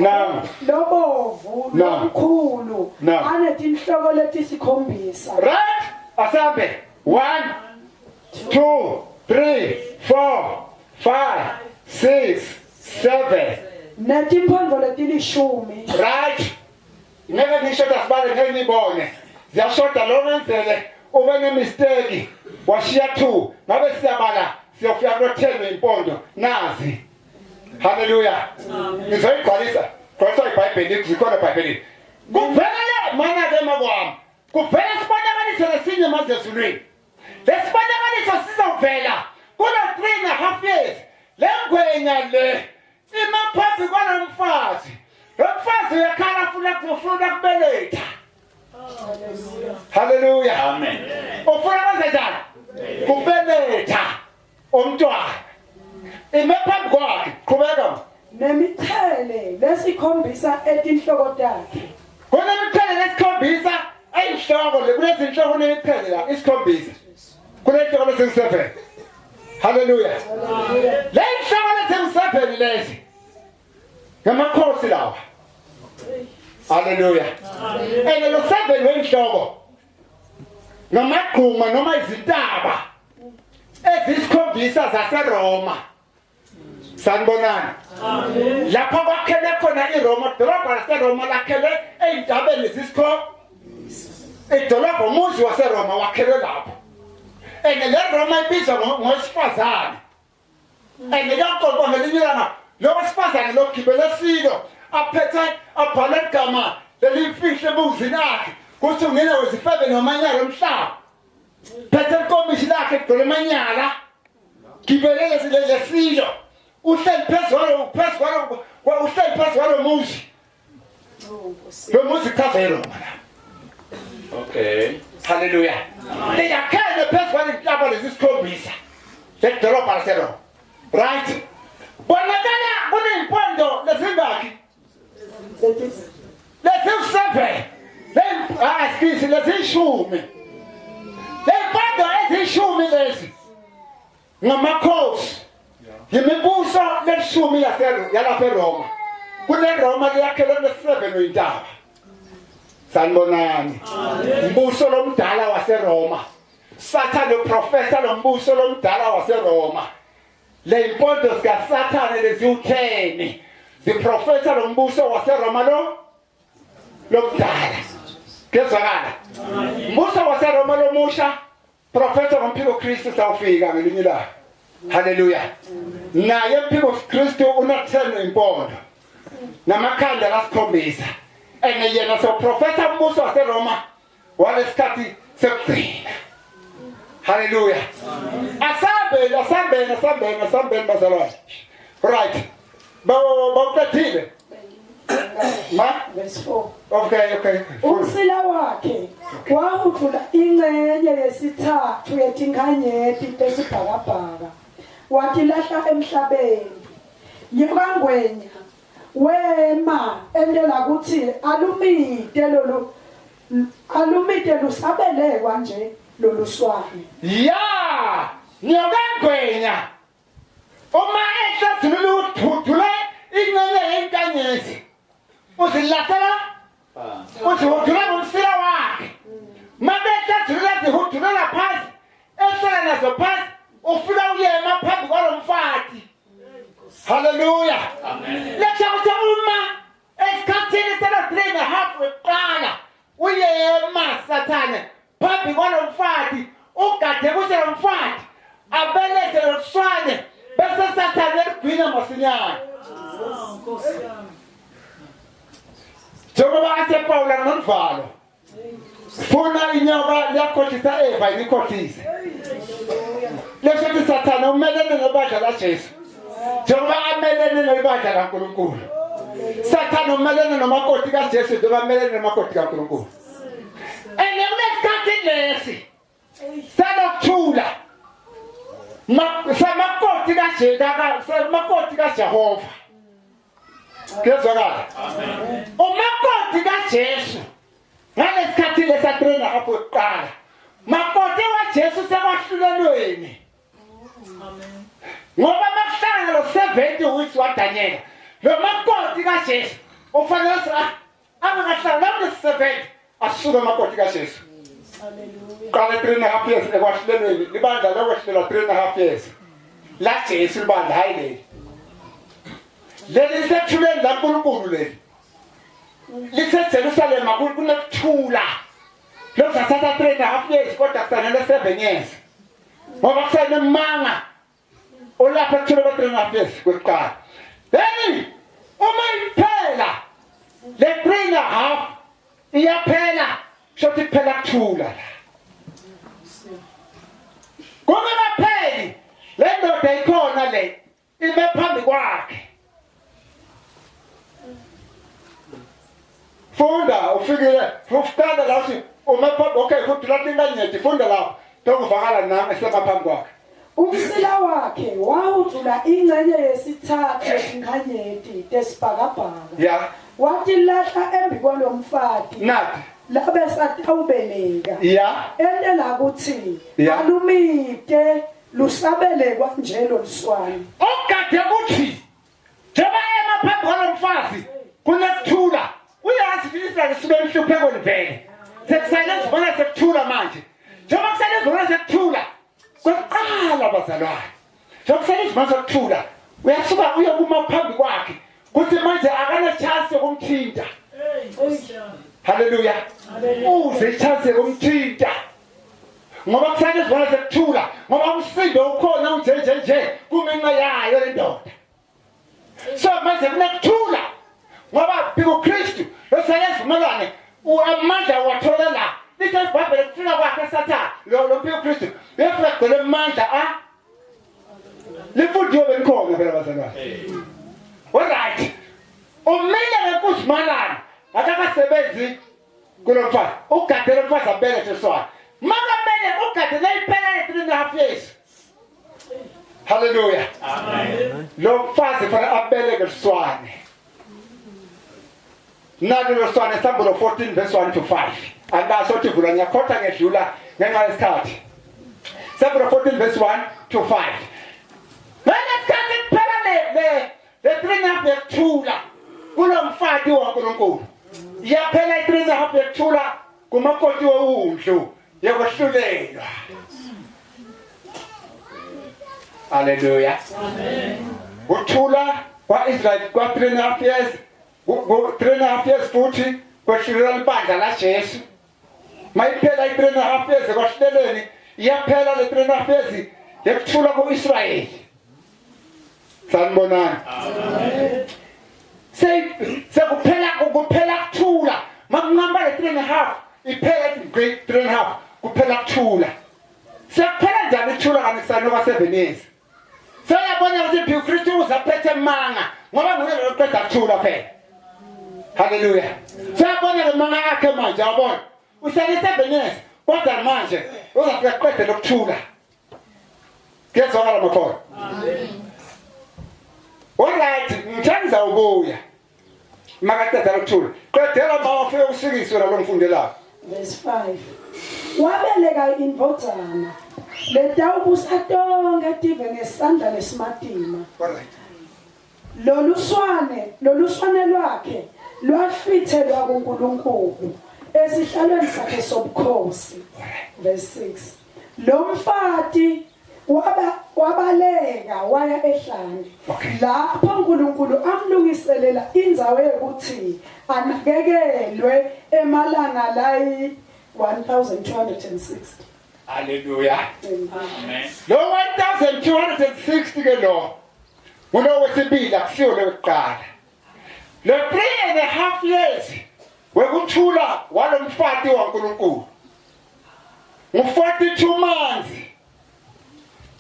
lobovu nomkhulu anetinhloko letisikhombisa right asambe 1 2 3 4 5 6 7 netimphondvo letilishumi right ngeke ngishoda sibale ngeke nibone ziyashoda lo wenzele ube ne mistake washiya 2 ngabe siyabala siyofika ku 10 impondo nazi haleluya ngizoyigcwalisa kodwa iBhayibheli kuzikhona eBhayibhelini kuvela mana ke makwami kuvela sibonakaliso lesinye manje ezulwini lesibonakaliso sizovela kulo 3.5 years lengwenya le imaphathi kwanomfazi lomfazi uyakhala ufuna kubeletha haleluya amen ufuna kwenzenjani kubeletha umntwana imaphathi kwakhe qhubeka nemithele lesikhombisa etinhloko takhe kunemithele lesikhombisa eyinhloko kulezi inhloko nemithele la isikhombisa kulenhloko lesi7 haleluya le inhloko lesi7 lezi ngamakhosi lawa haleluya ene lo 7 wenhloko namagquma noma izintaba ezisikhombisa zaseRoma sanibonani amen lapho kwakhele khona iRoma dolobha laseRoma lakhele eintabeni idolobha umuzi waseRoma wakhele lapho ene le Roma ibizwa ngosifazane ene yakho ngelinye lo wesifazane lokugibela esilo aphethe abhala igama lelifihle ebuzini akhe kuthi ungene wezifebe nomanyala omhlaba phethe inkomishi lakhe egcwele amanyala gibelele lesilo uhleli phezulu uhleli phezulu muzi lo muzi kavelo mana okay haleluya leyakhele phezulu inhlaba lezisikhombisa ledolobha laseRoma right bonakala kunempondo lezingaki lezi7 skisi lezishumi lempondo ezishumi lezi ngamakhosi yimibuso leshumi yalapha eRoma kuneRoma liyakhele le7 oyintaba sanibonani umbuso lomdala waseRoma Satan loprofessor lombuso lomdala waseRoma le impondo zikaSathane leziwu10 ziprofessor lombuso waseRoma lomdala kezwakala umbuso waseRoma lomusha professor Mpilo Kristu sawufika ngelinye la haleluya naye Mpilo Kristu unathena impondo namakhanda lasikhombisa ene yena so professor umbuso waseRoma walesikhathi sekugcina haleluya asambe bazalwane right bawuqedile ma verse 4 okay umsila wakhe wahudlula ingcenye yesithathu yetinkhanyeti tesibhakabhaka watilahla emhlabeni yokangwenya wema endela kuthi alumite lusabelekwa nje loluswane ya nyokangwenya uma ehlathulula ingcenye yenkanyezi uzilathela uzihuthula ngomsila wakhe mabehlathulula zihuthulula phansi esela nazo phansi ufika uyema phambi kwalomfati haleluya le sathane phambi kwalomfati ugade kuse lomfati abelethe loswane bese sathane ligwina masinyane njengoba athe Pawula noNvalo funa inyoka yakhohlisa Eva inikhohlise lesho sathane umelene nebandla laJesu njengoba amelene nebandla kaNkulunkulu sathane umelene nomakoti kaJesu njengoba amelene nomakoti kaNkulunkulu kunesikhathi lesi sanokuthula samakoti samakoti kaJehova kezwakala umakoti kaJesu ngalesikhathi lesatrena apho kuqala makoti waJesu sekwahlulelweni ngoba makuhlanga lo 70 weeks waDaniel lo makoti kaJesu ufanele angakahlala lo 70 asuka makoti kaJesu qala 3.5 years ekwahlulelweni libandla lokwahlulela 3.5 years la Jesu libandla hayi leli sethuleni laNkulunkulu leli liseJerusalem kunekuthula lokuzathatha 3.5 years kodwa kufanele 7 years ngoba kufanele manga olapha kuthula 3.5 years kokuqala then uma iphela le 3.5 iyaphela shothi kuphela kuthula la kungapheli le ndoda ikhona le ime phambi kwakhe funda ufikile ufunda la uthi uma okay kuthula tinganyeti funda la dokuvakala nami esephambi kwakhe umsila wakhe wawudlula ingcenye yesithathu yezinkanyeti tesibhakabhaka yeah wathi lahla embi kwalomfati nathi labe satawubeleka yeah endela kuthi Yeah. alumite lusabelekwa nje loluswane ogade kuthi njengoba emaphambi kwalomfazi kunekuthula uyazi Israyeli sibe mhlupheko livele sekusayile sibona sekuthula manje njengoba kusayile sibona sekuthula kwaqala bazalwane njengoba kusayile sibona sekuthula uyasuka uye kumaphambi kwakhe kuthi manje akana chance yokumthinta haleluya uze chance yokumthinta ngoba kusayile sibona sekuthula ngoba umsindo ukhona unje kuminqa yayo le ndoda so manje kunekuthula ngoba uKristu losayile simelane uamandla wathola la lithe iBhayibheli kufika kwakhe sathana lo uKristu befika kugcwele amandla lifudiwe benikhona phela bazalwane alright umile ngekuzimalana akakasebenzi kulomfazi ugade lomfazi abelethe sona makamele ugade leyiphela 3.5 years haleluya amen lo mfazi fana abeleke swane nalo loswane Sambulo 14 verse 1 to 5 angasothi vula ngiyakhotha ngedlula ngenxa yesikhathi Sambulo 14 verse 1 to 5 ngesikhathi kuphela le 3.5 yekuthula kulomfati waNkulunkulu yaphela 3.5 yekuthula kumakoti wewundlu yokwehlulelwa haleluya amen uthula kwaIsrael kwa 3.5 years 3.5 years futhi kwehlulela ibandla laJesu mayiphela 3.5 years kwahleleni iyaphela le 3.5 years yekuthula kuIsrayeli sanibonani amen sekuphela kuthula makunqamba le 3.5 iphela 3.5 kuphela kuthula sekuphela njani ukuthula kanisana kwa 7 years sayabona ukuthi uKristu uzaphethe manga ngoba nguye loqeda kuthula phela haleluya sayabona le manga yakhe manje yabona usale 7 years kodwa manje uzafika qede lokuthula kezwakala makhona amen alright ngithanza ubuya makaqeda lokuthula qedela mawafike usikiswe la lomfundelayo verse 5 wabeleka indvodzana letawubusa tonke tive ngesandla lesimatima alright loluswane lwakhe lwafithelwa kuNkulunkulu esihlalweni sakhe sobukhosi verse 6 lo mfati wabaleka waya ehlane lapho uNkulunkulu amlungiselela indzawo yokuthi anakekelwe emalanga 1260. Hallelujah. Amen. Lo 1260 ke lo. Uno wesibili akusiyo lokuqala. Lo 3.5 years wekuthula walomfati waNkulunkulu. Ngu42 months.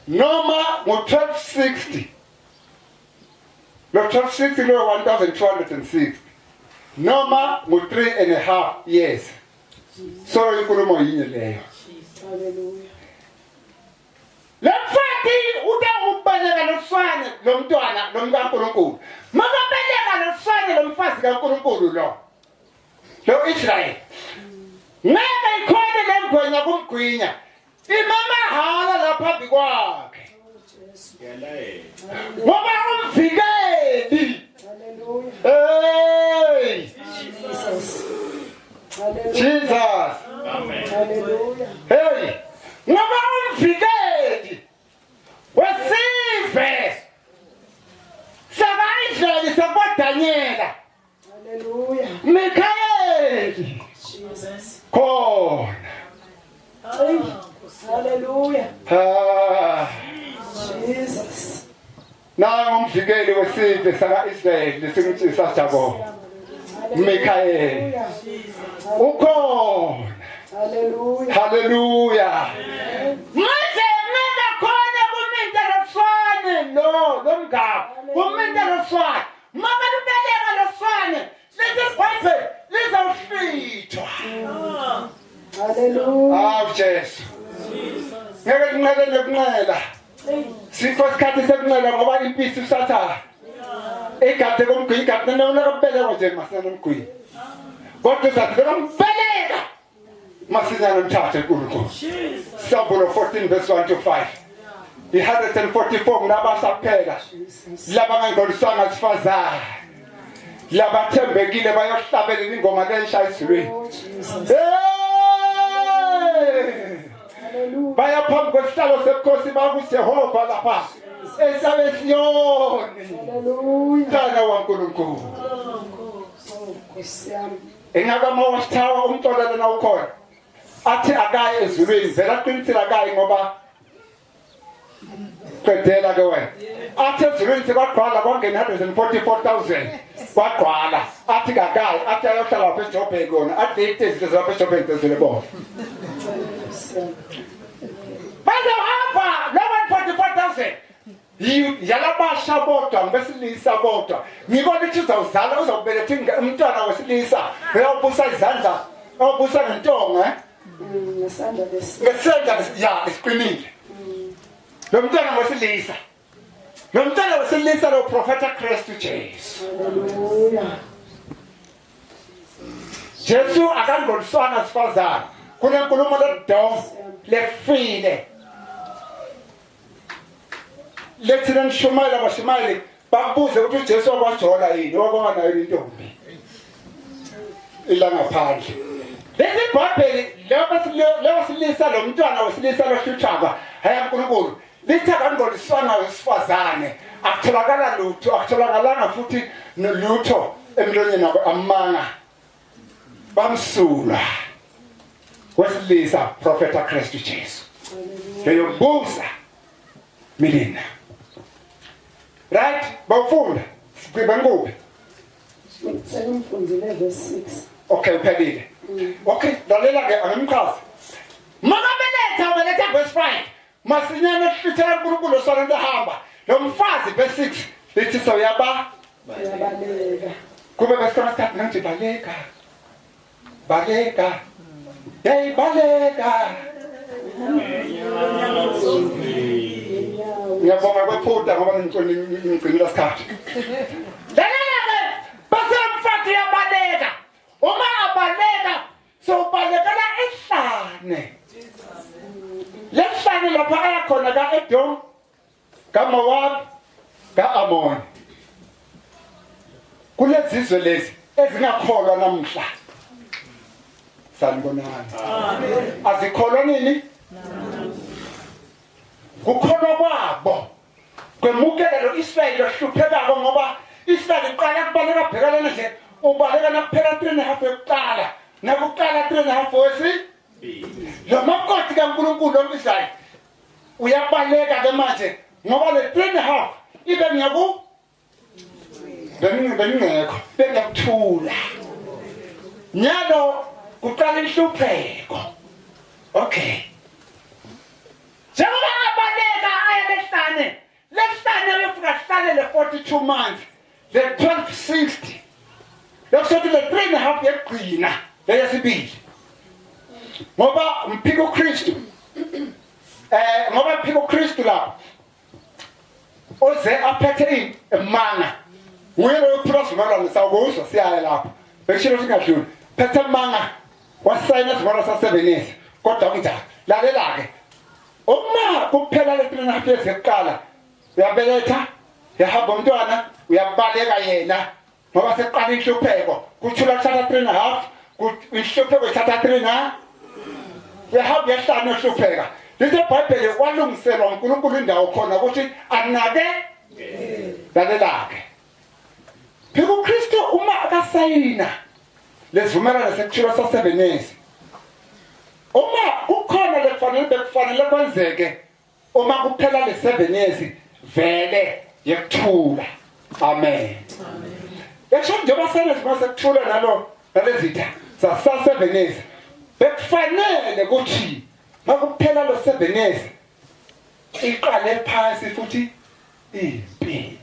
Noma ngu1260. Lo 1260 lo 1260. Noma ngu3.5 years. So inkulumo yinye leyo. Hallelujah. Lomfati ude ubeleka loswane lomntwana lomkaNkulunkulu. Makabeleka loswane lomfazi kaNkulunkulu lo. Lo Israel. Ngeke ikhona lengwenya kumgwinya. Imama hala lapha bikwakhe. Ngoba umvikeli. Hallelujah. Hey! Jesus. Hallelujah. Jesus. Amen. Hallelujah. Hey! Ngoba umvikeli wesizwe sakaIsraeli sakwaDanyela. Hallelujah. Mikaeli Jesus. khona. Hey. Hallelujah. Ah, Jesus. naye umvikeli wesizwe sakaIsraeli lesingithi sasijabo. Mikaeli Hallelujah. ukhona. Hallelujah. Hallelujah. Manje mina khona kuminta loswane lomgaba. Kuminta loswane. Mama lubeleka loswane. Lesi Bible lizawuhlithwa. Hallelujah. Ah Jesu. Ngeke kunqele nokunqela. Sikho isikhathi sekunqela ngoba impisi usathana. Egade komgqi igade nokubeleka nje masana nomgqi. Kodwa uzathi lombeleka. Masinyana mthathe uNkulunkulu. Psalm 14 verse 1 to 5. 144 nginabasaphela. Laba ngangcolisanga sifazana. Laba thembekile bayohlabelela ingoma leshayisweni. Baya phambi kwesihlalo seBukhosi bakuJehova lapha. Esabesiyoni. Hallelujah. Mntana waNkulunkulu. Nkosi yami. Engaka mawasithawa umxolelo na ukhona. Athi akaye ezulwini vela qinisela akaye ngoba qedela ke wena. Athi ezulwini sekwagqwala kwangena 144,000 kwagqwala. Athi kakaye athi ayohlala lapha eJoburg yona athi izinto zapha eJoburg zezile bona. Bazahamba lo 144,000 yalabasha bodwa ngesilisa bodwa. Ngibona ukuthi uzawuzala uzokubeletha umntwana wesilisa uyobusa izandla obusa ngentonga Ngesandla lesi. ngesandla ya isiqinile. Lo mntwana wesilisa. Lo mntwana wesilisa lo Prophet Christ Jesu. Hallelujah. Jesu akangoliswana sifazana. Kunenkulumo lodom lefile. Lethina nishumayela bashumayeli babuze ukuthi Jesu wakwajola yini wakwanayo intombi. Ila ngaphandle. Lesi Bible leyo silisa lo mntwana wesilisa lohlutshaba haya uNkulunkulu. Lithi akangoliswana wesifazane akutholakala lutho akutholakalanga futhi nolutho emlonyeni wakhe amanga. Bamsula. Wesilisa Prophet Christ Jesu. Leyobuza milina. Right? Bawufunda. Siqiba ngube. Sekumfundile verse 6. Okay, uphelile. Okay, lalela ke angimchaza. Makabeletha verse 5. Masinyane hlithela uNkulunkulu sona lehamba. Lo mfazi verse 6 lithi so Uyabaleka. kube besikhona isikhathi ngithi baleka. Baleka. Hey baleka. Ngiyabonga kwephuta ngoba ngicela isikhathi. Lalela basemfathi yabaleka. Uma abaleka so balekela ehlane. Lehlane lapha ayakhona kaEdom, kaMoab, kaAmon. Kulezizwe lezi ezingakholwa namhla. Sanibonani. Amen. Azikholwa nini? Kukholwa kwabo. Kwemukela lo Israel lohluphekako ngoba Israel iqala kubaleka bhekelana nje ubaleka nakuphela 3.5 yokuqala nakuqala 3.5 lo makoti kaNkulunkulu ombizayo uyabaleka ke manje ngoba le 3.5 ibe ngiyaku bengingekho bengiyakuthula nyalo kuqala inhlupheko. Okay, njengoba abaleka aya lesihlane uyofika sihlale le 42 months le 1260 lokuthi le 3.5 yegcina leyesibili ngoba mphiko uKristu ngoba mphiko uKristu lapho oze aphethe imanga nguye lo uphrosimelana sawukuzwa siyaya lapho beshilo singadluli phethe imanga wasayina izimora sa7 kodwa kunjani lalela ke uma kuphela le 3.5 years yokuqala uyabeletha yahamba umntwana uyabaleka yena ngoba seqala inhlupheko kuthula thatha 3.5 inhlupheko ithatha 3 na uyahamba yahlana uhlupheka lesi iBhayibheli kwalungiselwa uNkulunkulu indawo khona ukuthi anake lalela ke phela uKristu uma akasayina lesivumelano sekuthula sa7 years uma kukhona bekufanele kwenzeke uma kuphela le 7 years vele yekuthula. Amen. Yasho njengoba sekuthula nalezitha sa7 years bekufanele ukuthi makuphela lo 7 years iqale phansi futhi impi.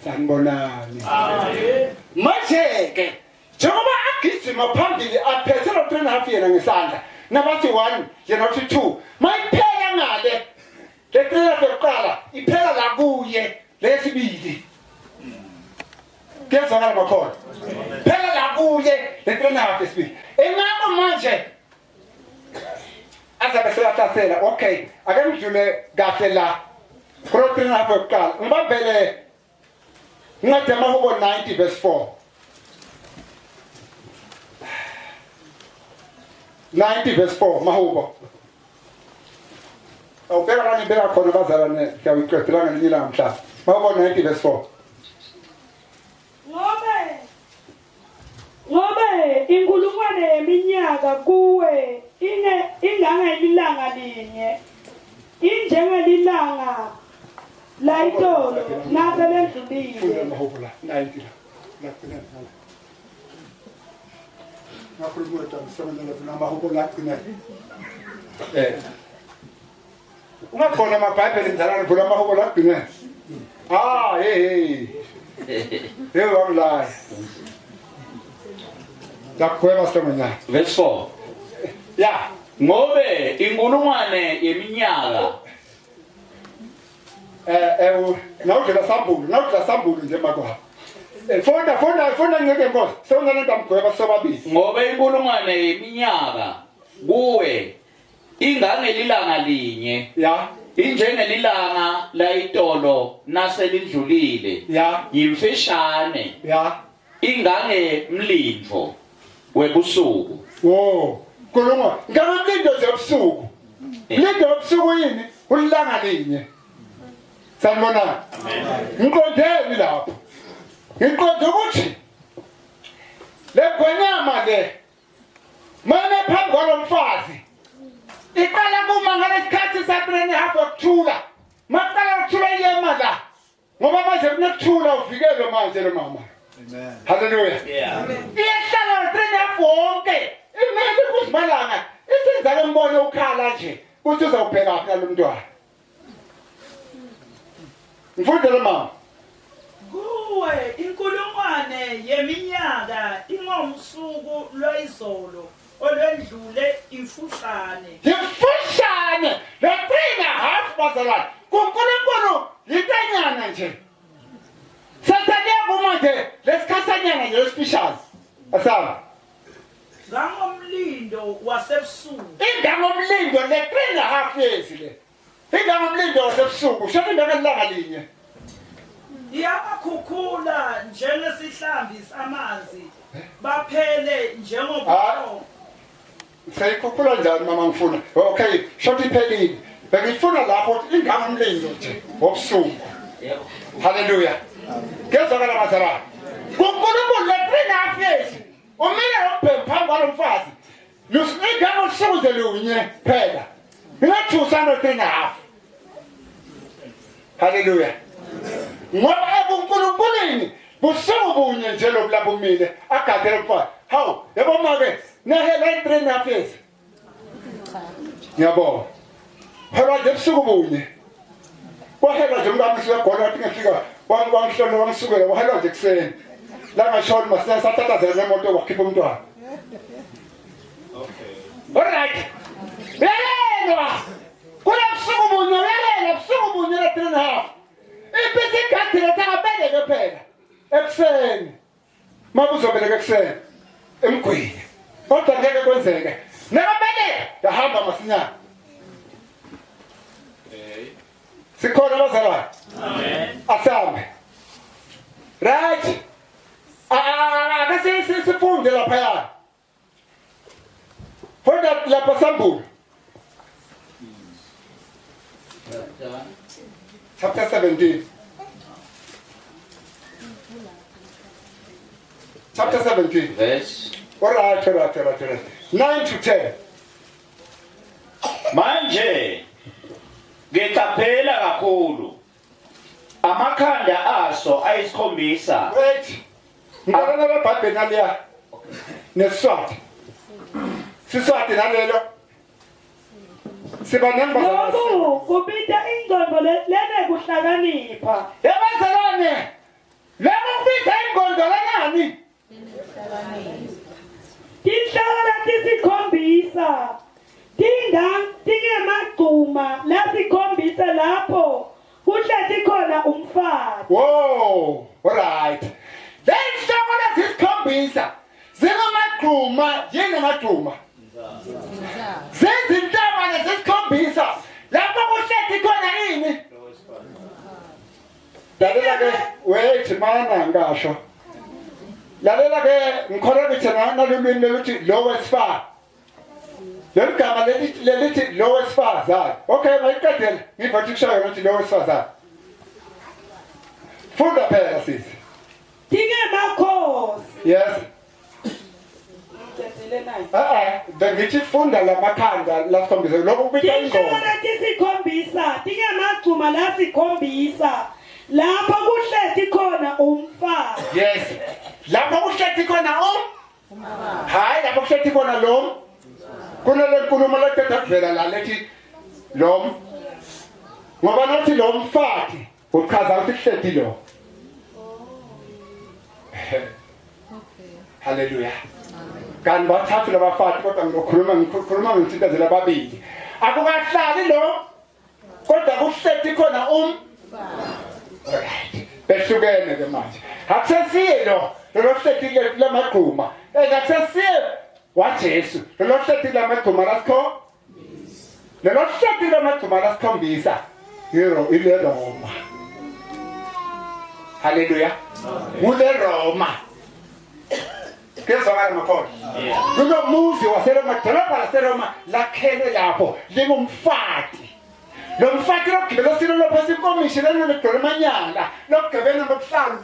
Sanibonani. Amen. Manje ke njengoba agijima phambili aphethe lo 3.5 yena ngesandla nabathi 1 yena uthi 2 mayiphela ngale le 3 yokuqala iphela la kuye lesibili kuyezwakala makhona phela la kuye le 3.5 yesibili engakho manje azabe seyathasela. Okay, ake ngidlule kahle la pro 3.5 yokuqala ngibambele Ncwadi yaMahubo 90 verse 4. 90 verse 4 Mahubo. Awubeka la ngibeka khona bazalwane siyawiqedelana nini namhla. Mahubo 90 verse 4. Ngobe inkulungwane yeminyaka kuwe ingangelilanga linye injengelilanga layitolo naselendlulile. Mahubo la 90 la la. Nakhuluma tamsebenza la Mahubo la qina. Ungakhona amaBhayibheli mdala ngivula Mahubo la qina. Hey. Hey wamla. Dakweba stomanya. Verse 4. Yeah. Ngobe inkulungwane yeminyaka nawudlela sambulu nje makwa. Fona ngeke nkosi. Sewungena ntamgweba sobabili. ngobe inkulungwane yeminyaka kuwe ingangelilanga linye Yeah. injengelilanga layitolo naselindlulile Yeah. yimfishane Yeah. ingangemlindvo webusuku. Wo. Kulunga. Ngamlindo zebusuku. Lindo webusuku yini? Ulilanga linye. Sanibona. Amen. Ngiqondeni lapho. Ngiqonde ukuthi le gwenyama le manje phambi kwalomfazi iqala kuma ngalesikhathi sa3.5 yokuthula. Maqala ukuthula yema la. Ngoba manje kunokuthula uvikelwe manje lo mama. Amen. Hallelujah. Yeah. Iyahlala 3.5 wonke. Imele kuzimalanga isizake mbone ukhala nje ukuthi uzawubheka apha lo mntwana. Mfundele mama. Kuwe inkulungwane yeminyaka ingomsuku lwayizolo olwendlule imfushane. Yimfushane le 3.5 bazalwane. kuNkulunkulu yintanyana nje. Sathane kumanje lesikhathanyana nje special. Asaba. Ngangomlindo wasebusuku. Ingangomlindo le 3.5 years le. Ingangomlindo wasebusuku shona ngelanga linye. Iyabakhukhula njengesihlambi samanzi baphele njengobutho. Sayikhukhula njani mama ngifuna. Okay, shoti iphelile. Bengifuna lapho ingangomlindo nje wobusuku. Hallelujah. Kezwakala bazalwane. kuNkulunkulu le 3.5 years umile ubhemu phambi kwalomfazi Igama usuze lunye phela. Ngathi usana 3.5. Hallelujah. Ngoba ebuNkulunkulu busuku bunye nje lokulabumile agadele mfana. Hawu, yabo make nehela 3.5 years. Ngiyabonga. Phela nje busuku bunye. Wahela nje umkamisi wegona wathi ngifika wangihlona wangisukela wahela nje kuseni. La ngashona masina satatazela nemoto wakhipha umntwana. Okay. Alright. Yelelwa. Kula busuku bunye yelela busuku bunye la 3.5. Ibisi gathile takabeleke phela. Ekuseni. Mabuzobeleka ekuseni. Emgwini. Kodwa ngeke kwenzeke. Nakabeleka yahamba masinyana. Sikhona abazalwane. Amen. Asambe. Right. Akase sifunde lapha yana. Funda lapha Sambulu. Chapter 17. Chapter 17. Verse. All right. 9 to 10. Manje ngeqaphela kakhulu amakhanda aso ayisikhombisa. Wait. Ngibona leBhayibheli naliya. Nesiswati. Siswati nalelo. Siba nembazana. Lokhu kubita ingqondo lene kuhlakanipha. Yabazalwane. Labo kubita ingqondo lenani? Tinhlaka tisikhombisa. Tingemagcuma lasikhombisa lapho kuhlathi khona umfati. Whoa, all right. Lenhloko lesikhombisa zingamagcuma njengamagcuma. Zezintaba lesikhombisa lapho kuhlathi khona ini? Lalela ke wait mana ngasho. Lalela ke ngikholwa ukuthi nalolwini lokuthi lowest far. Lelgama lelithi lowest father. Okay, mayiqedela. Ngivothi kushayo ukuthi lowest father. Funda phela sisi. Tingemakhosi. Yes. Ngicela nayi. Bengithi funda lamakhanda lasikhombisa lokho kubita ingqondo. Tinhlaka tisikhombisa, tingemagcuma lasikhombisa. Lapho kuhlathi khona umfati. Yes. Lapho kuhlathi khona hayi lapho kuhlathi khona lo. Kunale nkulumo lethetha kuvela la lethi lo. Ngoba nathi lo mfati uchaza ukuthi kuhlathi lo. Hallelujah. Kanti bathathu labafati kodwa ngikhuluma ngitsintazela ababili. Akukahlali lo. Kodwa kuhlathi khona right. Behlukene ke manje. Akusesiye lo hlathi lamagquma. Akusesiye waJesu. Lo hlathi lamagquma lasikho. Lo hlathi lamagquma lasikhombisa. Ile Roma. Hallelujah. Ule Roma. Kezwakala makhona. Kulo muzi waseRoma, dolobha laseRoma lakhele lapho lingumfati. Lo mfati lokugibela silo lopha sinkomishi lelo legqolemanyala lokugibela ngokuhlala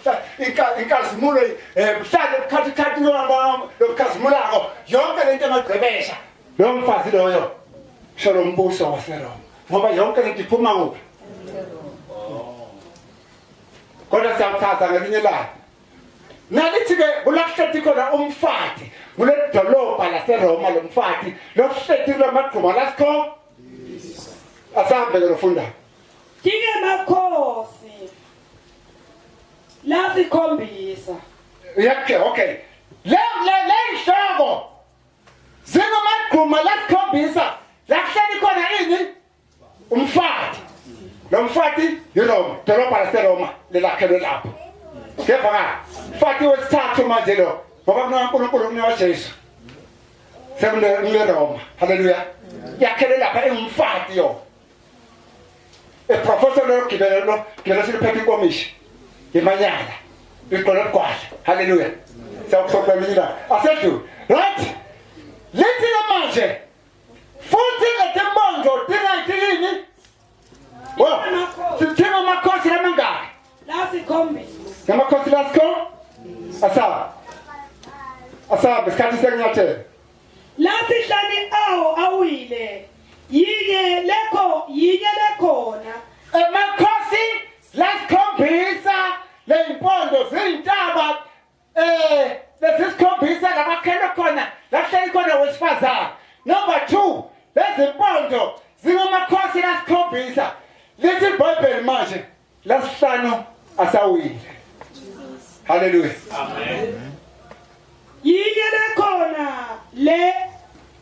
inkazimulo buhlale ukhathi lokukhazimulako yonke lento emagcebesha lo mfazi loyo sho lo mbuso waseRoma ngoba yonke lento iphuma ngophi kodwa siyachaza ngelinye ilanga nalithi ke kulakuhlathi khona umfati kule dolobha laseRoma lo mfati lokuhlathi lamagquma lasikho asambe lofunda. Tingemakhosi lasikhombisa. Okay. Le inhloko zingamagquma lasikhombisa lakuhleli khona ini umfati. Lo mfati yiRoma, dolobha laseRoma lelakhelwe lapho. Kepha mfati wesithathu manje lo ngoba kunoNkulunkulu kunoJesu. Sekule Roma. Hallelujah. Yakhele lapha engumfati yo. Professor lokugibela siliphethe inkomishi imanyala iqola kwala. Hallelujah. Sawuxoxa mina asedlule right lethi manje futhi ngetembondo tingathini Sithenga amakhosi lamangaki lasikhombisa ngamakhosi lasikho asabe isikhathi senginyathela lasihlani awo awile yinye lekhona Amakhosi lasikhombisa leimpondo zintaba lesikhombisa lamakhelo khona lahleli khona wesifazana. Number 2, lezimpondo zingamakhosi lasikhombisa. Lithi iBhayibheli manje lasihlanu asawile. Hallelujah. Amen. yinye lekhona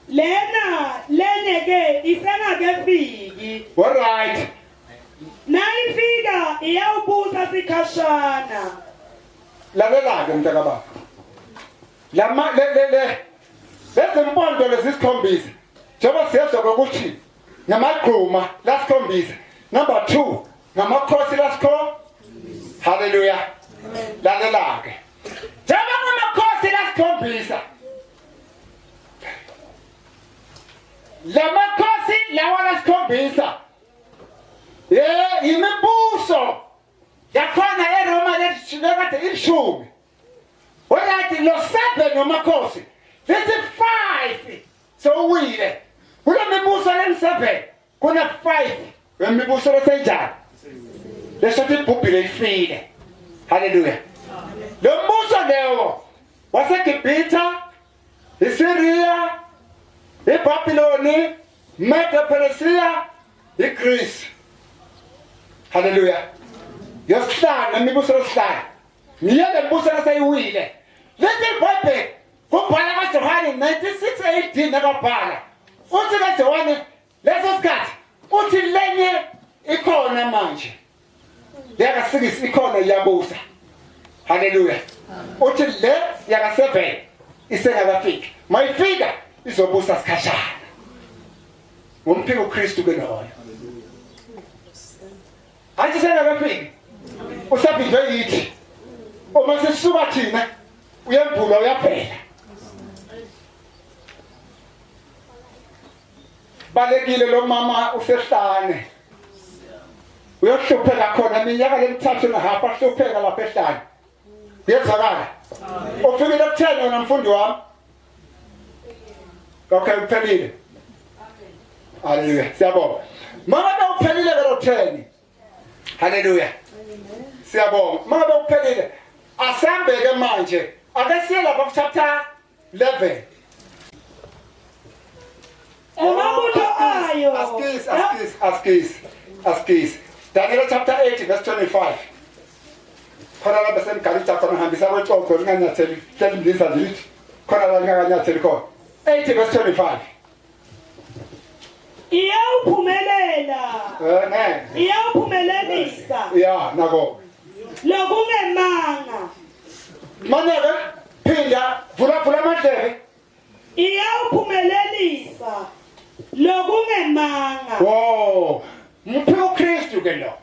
lena leneke isengakefiki All right. nayifika iyawubusa sikhashana Lalela-ke mntakababa. Lezimpondo lezisikhombisa. Njengoba siyezwa ukuthi namagquma lasikhombisa. Number 2, ngamakhosi lasikho. Hallelujah. Lalela-ke. Njengoba ngamakhosi lasikhombisa. Lamakhosi lawa lasikhombisa. Imibuso yakhona eRoma lekade ilishumi. Olathi lo 7 nomakhosi. Lithi 5 sowile. Kule mibuso le7 kuna 5 wemibuso lesenjani. Lesothi ibhubhile ifile. Hallelujah. Lo mbuso lewo waseGibhithe, iSyria, iBhabhiloni, Medo-Persia, iGreece. Hallelujah. Yosihlanu imibuso yosihlanu. Ngiyele mbuso leseyiwile. Lithi iBhayibheli kubhala kaJohane 96 AD nakabhala. Uthi kaJohane leso sikhathi uthi lenye ikhona manje. Yaka6 ikhona iyabusa. Hallelujah. Uthi le yaka7 isengakafiki. Mayifika izobusa sikhashana. Ngomphiko uKristu ke loyo. Athi sengakafiki. Usaphindwe yithi. Uma sisuka thina uyembula uyaphela. Balekile lo mama usehlane. Uyohlupheka khona iminyaka lemithathu nehapha ahlupheka lapha ehlane. Kuyezwakala. Ufikile ku10 wena mfundi wami. Okay, uphelile. Hallelujah. Siyabonga. Mama uphelile ke lo 10. Hallelujah. Siyabonga. Mama uphelile. Asambeke manje. Ake siye lapha ku chapter 11. emabutho ayo Askis. Daniel chapter 8 verse 25. Khona lapha semgalita khona hambisa kwexoxo linganyatheli hlelindiza lithi. Khona la linganyatheli khona. 8 verse 25. iyawuphumelela iyawuphumelelisa Yeah, nako. lokungemanga Maneke phinda vula amadlebe. iyawuphumelelisa lokungemanga Wow. Mphiwo uKristu ke lo.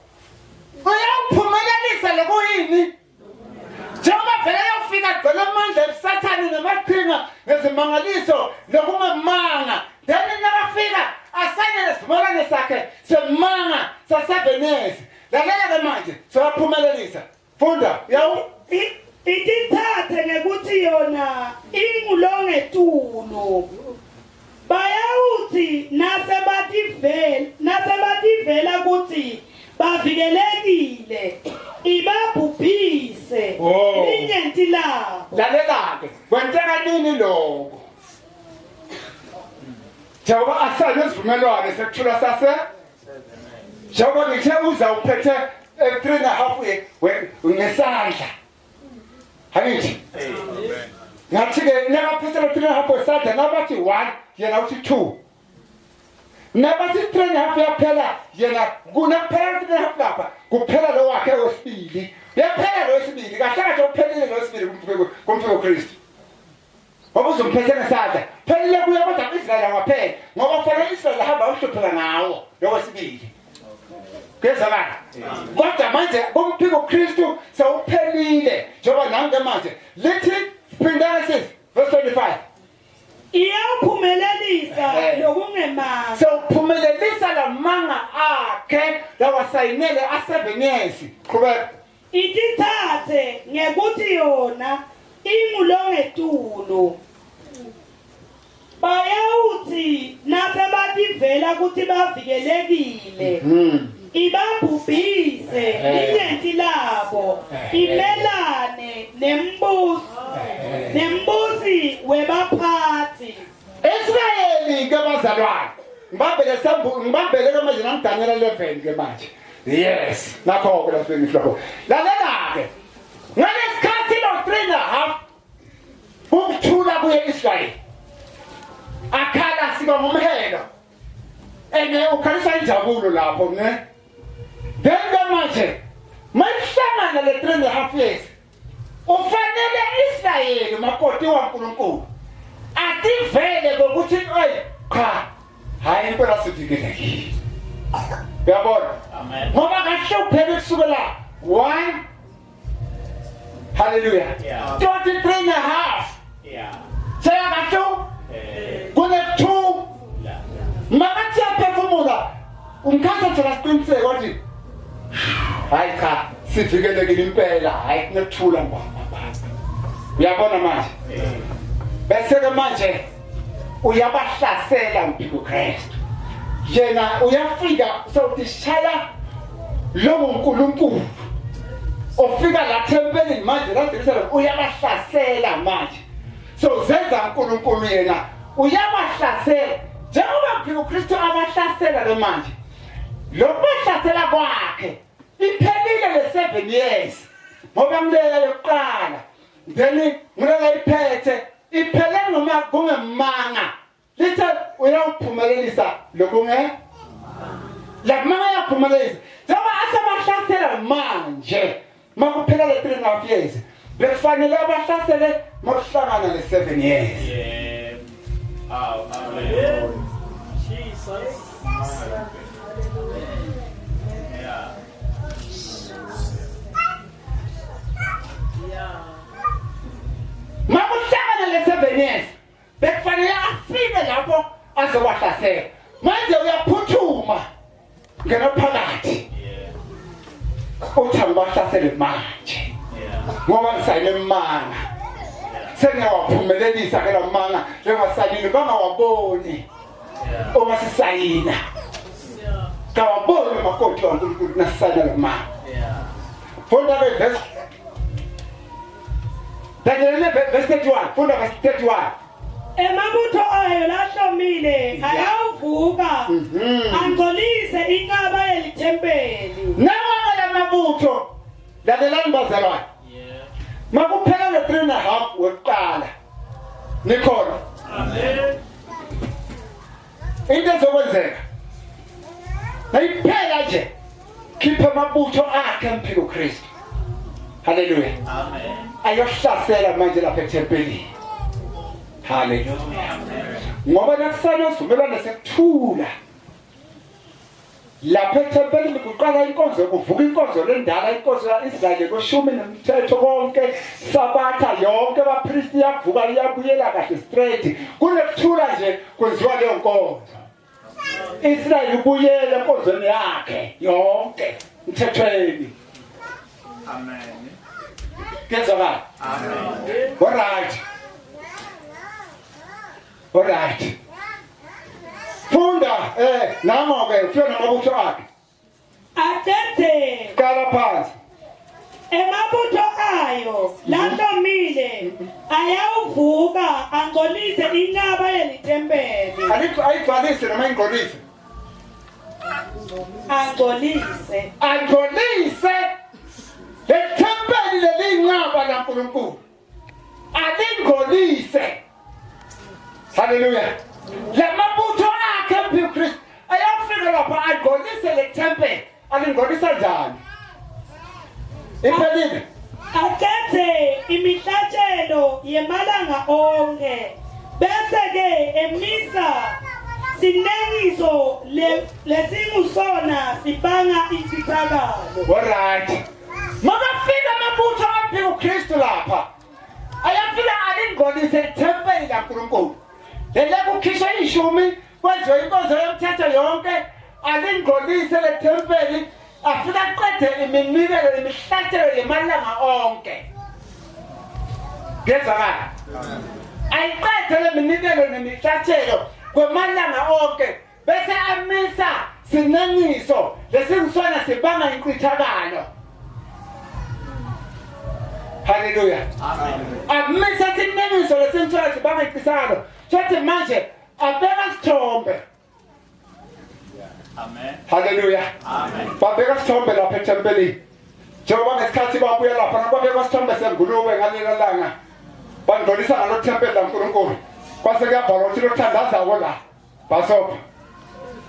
Uyawuphumelelisa lokuyini? Njengoba vele uyofika gcwele amandla esathane namaqhinga nezimangaliso lokungemanga. Then nakafika asayine nesivumelwano sakhe semanga sasevenesi. Lalela ke manje siyaphumelelisa. Funda yawu itithathe ngekuthi yona ingulongetulo bayawuthi nasebativela ukuthi bavikelekile ibabhubhise linyenti labo. lalela ke kwenteka nini lokho? Njengoba asayine isivumelwano sekuthula sase njengoba ngithe uzawuphethe 3.5 ngesandla. Hayithi. Ngathi ke nakaphethe 3.5 esandla nabathi 1 yena uthi 2. Nabathi 3.5 yaphela yena kunaphela 3.5 lapha kuphela lo wakhe wesibili. Yaphela lo wesibili kahle kahle uphelile lo wesibili kumpheko uKristu. Ngoba uzomphethe ngesandla. Phelile kuya kodwa Israyeli waphela ngoba fanele Israyeli hamba uhlupheka ngawo lo wesibili. Kuyezwakala. Kodwa manje umphiko uKristu sewuphelile njengoba nange manje lithi phindana sithi verse 25 iyawuphumelelisa lokungemanga sewuphumelelisa lamanga akhe lawasayinele asevenesi. Qhubeka. itithathe ngekuthi yona ingulongetulo bayawuthi nasebativela ukuthi bavikelekile ibabhubhise inyenti labo imelane nembusi webaphathi. Israyeli ke bazalwane ngibambele ke manje nangidanyela 11 ke manje. Yes, nakho ke lapho ngifloko. Lalela ke. Ngalesikhathi lo 3.5 ukuthula kuye Israyeli. Akhala sika ngomhelo. Ukhalisa injabulo lapho ne. Then manje mayihlangana le 3.5 years. Ufanele Israyeli makoti waNkulunkulu ativele ngokuthi cha hayi impela sivikelekile. Uyabona? Amen. Ngoba kahlupheke kusukela 1 Hallelujah. 23.5. Yeah. Saya kasho kune 2 makathi yaphefumula umkhasa thina siqiniseke ukuthi hayi cha sivikelekile impela hayi kunethula ngibaba. Uyabona manje? Bese ke manje uyabahlasela uPhiko Kristu. Yena uyafika sowutishaya lo uNkulunkulu. Ofika la tempelini manje la Jerusalem uyabahlasela manje. So zenza uNkulunkulu yena uyabahlasela. Njengoba uPhiko Kristu abahlasela le manje. Lokubahlasela kwakhe iphelile le 7 years. Ngoba mleyo yokuqala. Then ngilala iphethe iphele noma kungemanga. Lithe uyawuphumelelisa lokunge la manga yaphumelelisa. Njengoba asebahlasela manje makuphela le 3.5 years. Bekufanele abahlasele mokuhlangana le 7 years. Yeah. Amen. Jesus. Yeah. Makuhlangana le 7 years. Bekufanele afike lapho azobahlasela. Manje uyaphuthuma ngena phakathi. Uthi ngibahlasele manje. Ngoba ngisayile imanga. Sengiyawaphumelelisa ke lamanga njengasayini bangawaboni. Uma sisayina. Kawaboni makoti waNkulunkulu nasayina lamanga. Funda ke verse verse 31. Funda verse 31. Emabutho ayo lahlomile ayavuka angcolise inkaba yelithempeli. Nawa la mabutho lalelani bazalwane. Makuphela le 3.5 wokuqala. Nikhona. Amen. Into ezokwenzeka. Nayiphela nje. Khipha amabutho akhe uPhiko Kristu. Hallelujah. Amen. Ayohlasela manje lapha eThempelini. Hallelujah. Ngoba nakusana uvumelana sekuthula. Lapha eThempelini kuqala inkonzo kuvuka inkonzo lendala inkonzo yaIsrael koshumi nemithetho konke sabatha yonke abapristi yavuka iyabuyela kahle straight kunekuthula nje kwenziwa leyo nkonzo. Israel ubuyele enkonzweni yakhe yonke umthethweni. Amen. Kezwakala. Amen. All right. Funda namo-ke ufika namabutho akhe. Athethe Qala phansi. emabutho ayo lahlomile ayawuvuka angcolise inkaba yelithempeli. Ayigcwalise noma ingcolise. Angcolise. Angcolise lethempeli lelinqaba laNkulunkulu. Alingcolise. Hallelujah. Lamabutho akhe uPhiko Kristu ayafika lapha angcolise lethempeli. Alingcolisa njani? Iphelile. Athethe imihlatshelo yemalanga onke bese ke emisa sinengiso lesingusona sibanga isithakalo. All right. Makafika amabutho uPhiko Kristu lapha. Ayafika alingcolise lethempeli laNkulunkulu. Lele kukhishwa ishumi kwenziwe inkonzo yomthetho yonke alingcolise lethempeli afika aqede iminikelo imihlatshelo yemalanga onke. Ngezakala. ayiqede le minikelo nemihlatshelo kwamalanga onke bese amisa sinengiso lesingisona sibanga inqithakalo. Hallelujah. Amen. Amisa sinengiso lesingisona sibanga inqithakalo. Sothi manje abeka sithombe. Amen. Hallelujah. Amen. Babeka sithombe lapha etempelini. Njengoba ngesikhathi babuya lapha babeka sithombe sengulube ngalelo langa. Bandolisa ngalo temple laNkulunkulu. Kwase kuyabhalwa ukuthi lothandazayo la. Basopha.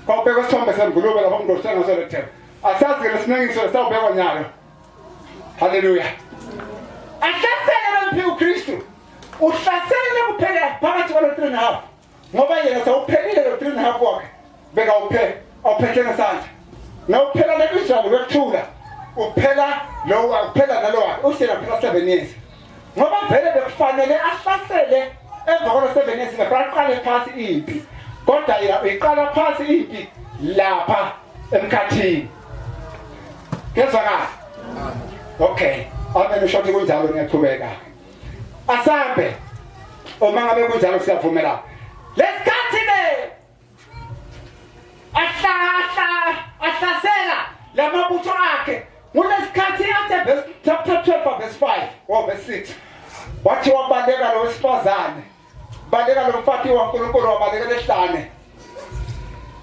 Kwabeka sithombe sengulube lapha ngidolisa ngaso le temple. Asazi ke lesinengiso sawubekwa nyalo. Hallelujah. Ahlasele lo Kristu. Uhlasele kuphela phakathi kwalo 3.5. Ngoba yena sawuphelile lo 3.5 wakhe. Beka uphethe ngesandla. Nawuphela leIsrael wekuthula. Uphela nalo wakhe. Usela phela 7 years. Ngoba vele bekufanele ahlasele emva kwalo 7 years baqale phasi impi. Kodwa iqala phasi impi lapha emkhathini. Kezwakala. Okay. Amen ushothi kunjalo ngiyaqhubeka. Asambe. Uma ngabe kunjalo siyavumela. Lesikhathi ke ahlasela lamabutho akhe. Kulesikhathi athe chapter 12 verse 5 or verse 6. Wathi wabaleka lo wesifazane. Baleka lo mfati waNkulunkulu wabaleka lehlane.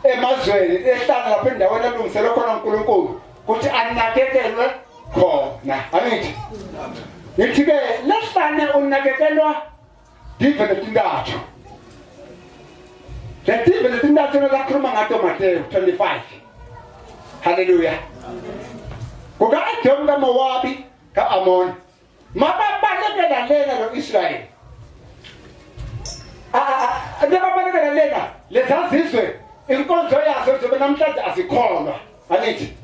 Emazweni ehlane lapha endaweni elungiselwe khona uNkulunkulu ukuthi anakekelwe khona. Amithi. Yithi ke lehlane unakekelwa dive letindathu. Dive letindathu lakhuluma ngato Matthew 25. Hallelujah. Kuka Edom ka Mowabi ka Amon. Mababalekela lena lo Israel. Njengabalekela lena lezazizwe inkonzo yazo zobe namhlanje azikholwa. Anithi.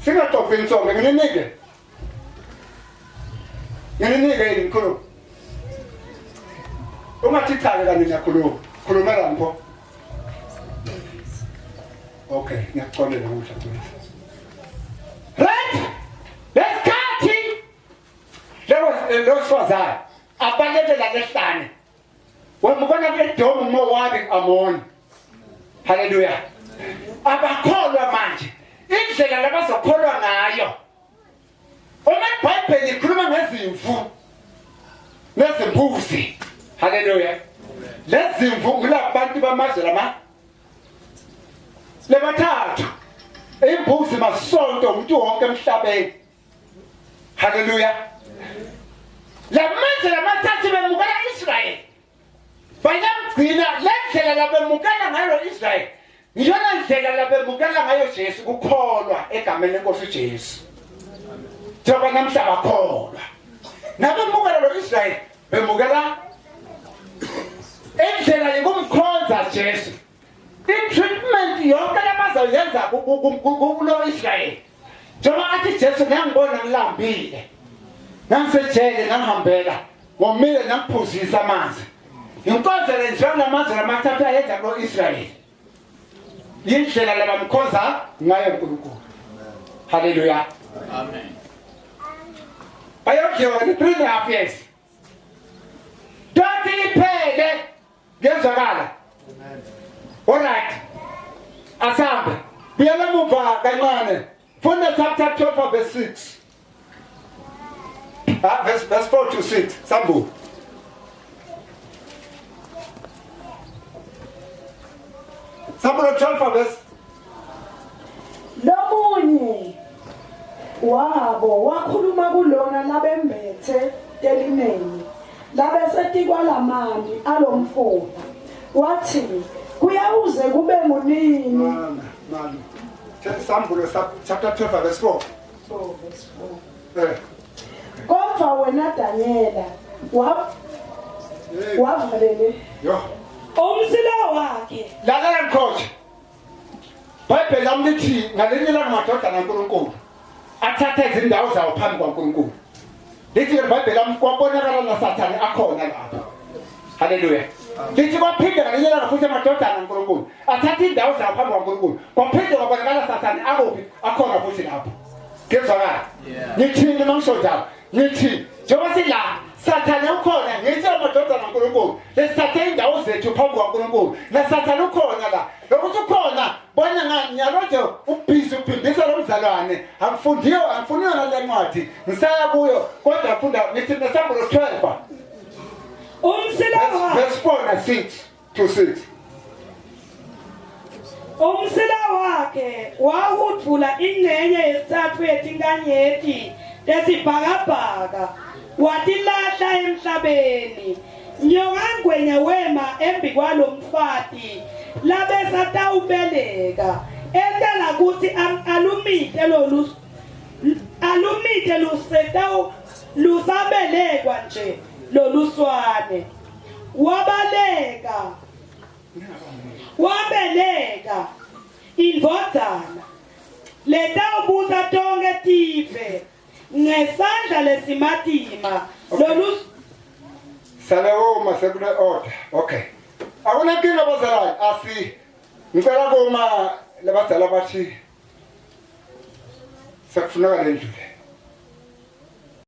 Singaxoxa insongo ngininike. Ngininike inkulumo. Ungathi cha ke kanina khuluma. Khulumela mpho. Okay, ngiyaxolela ngokuhlathulula. Right? Lesikhathi losifazane abalekela lehlane. Wemukona kweDom Mowabi Amon. Hallelujah. Abakholwa manje. Indlela labazokholwa ngayo. Uma iBhayibheli ikhuluma ngezimvu nezimbuzi. Hallelujah. Lezimvu ngulabantu bamazwe lebathathu. Imbuzi masonto umuntu wonke emhlabeni. Hallelujah. Lamazwe lamathathu bemukela Israel. Bayamgcina lendlela labemukela ngayo Israel. Ngiyona ndlela labemukela ngayo Jesu kukholwa egameni lenkosi uJesu. Njengoba namhla bakholwa. Nabemukela lo Israel bemukela endlela yokumkhonza Jesu. I-treatment yonke labazoyenza kulo Israel. Njengoba athi Jesu ngiyangibona ngilambile. Nangisejele ngihambela. Ngomile nangiphuzisa amanzi. Inkonzo lenziwa namazwe lamathathu ayenza kulo Israel. Yindlela labamkhonza ngayo uNkulunkulu. Hallelujah. Amen. Bayodliwa 3.5 years. Doti iphele ngezwakala. Alright. Asambe. Buyela muva kancane. Funda chapter 12 verse 6. Verse 4 to 6. Sambu. Sambu 12 verse. Lomunye wabo wakhuluma kulona labembethe telineni labesetikwa lamani alomfula wathi kuyawuze kube ngunini Mama. Sambu chapter 12 verse 4. verse 4 kodwa wena Daniela wavalele Yo. Umsila wakhe. Lalela mkhosi. Bible lamlithi ngalinye lamadodana kaNkulunkulu. Athatha izindawo zawo phambi kwaNkulunkulu. Lithi iBhayibheli lamkwabonakala naSathane akhona lapha. Hallelujah. Lithi kwaphinde ngalinye la futhi amadodana kaNkulunkulu. Athatha indawo zawo phambi kwaNkulunkulu. Kwaphinde kwabonakala Sathane akuphi akhona futhi lapha. Kezwakala. Ngithi mangisho njalo. Ngithi njengoba sila Sathane ukhona ngithi amadodana kaNkulunkulu kaNkulunkulu lesithathe indawo zethu phambi kaNkulunkulu nasatha lukhona la lokuthi ukhona bona ngiyaloje ubhizi uphimbisa lo mzalwane angifuniyo nale ncwadi ngisaya kuyo kodwa afunda ngithi nesambulo 12 verse 4 and 6 to 6 umsila wakhe wahudvula ingxenye yesithathu yetinkanyeti tesibhakabhaka watilahla emhlabeni nyongangwenya wema embi kwalo mfati labesatawubeleka entela kutsi alumite lusabelekwa nje loluswane wabeleka indvodzana letawubusa tonke tive ngesandla lesimatima Salawoma sekule order. Okay. Akunenkinga bazalwane ngicela kuma labadala bathi sekufuneka lendlule.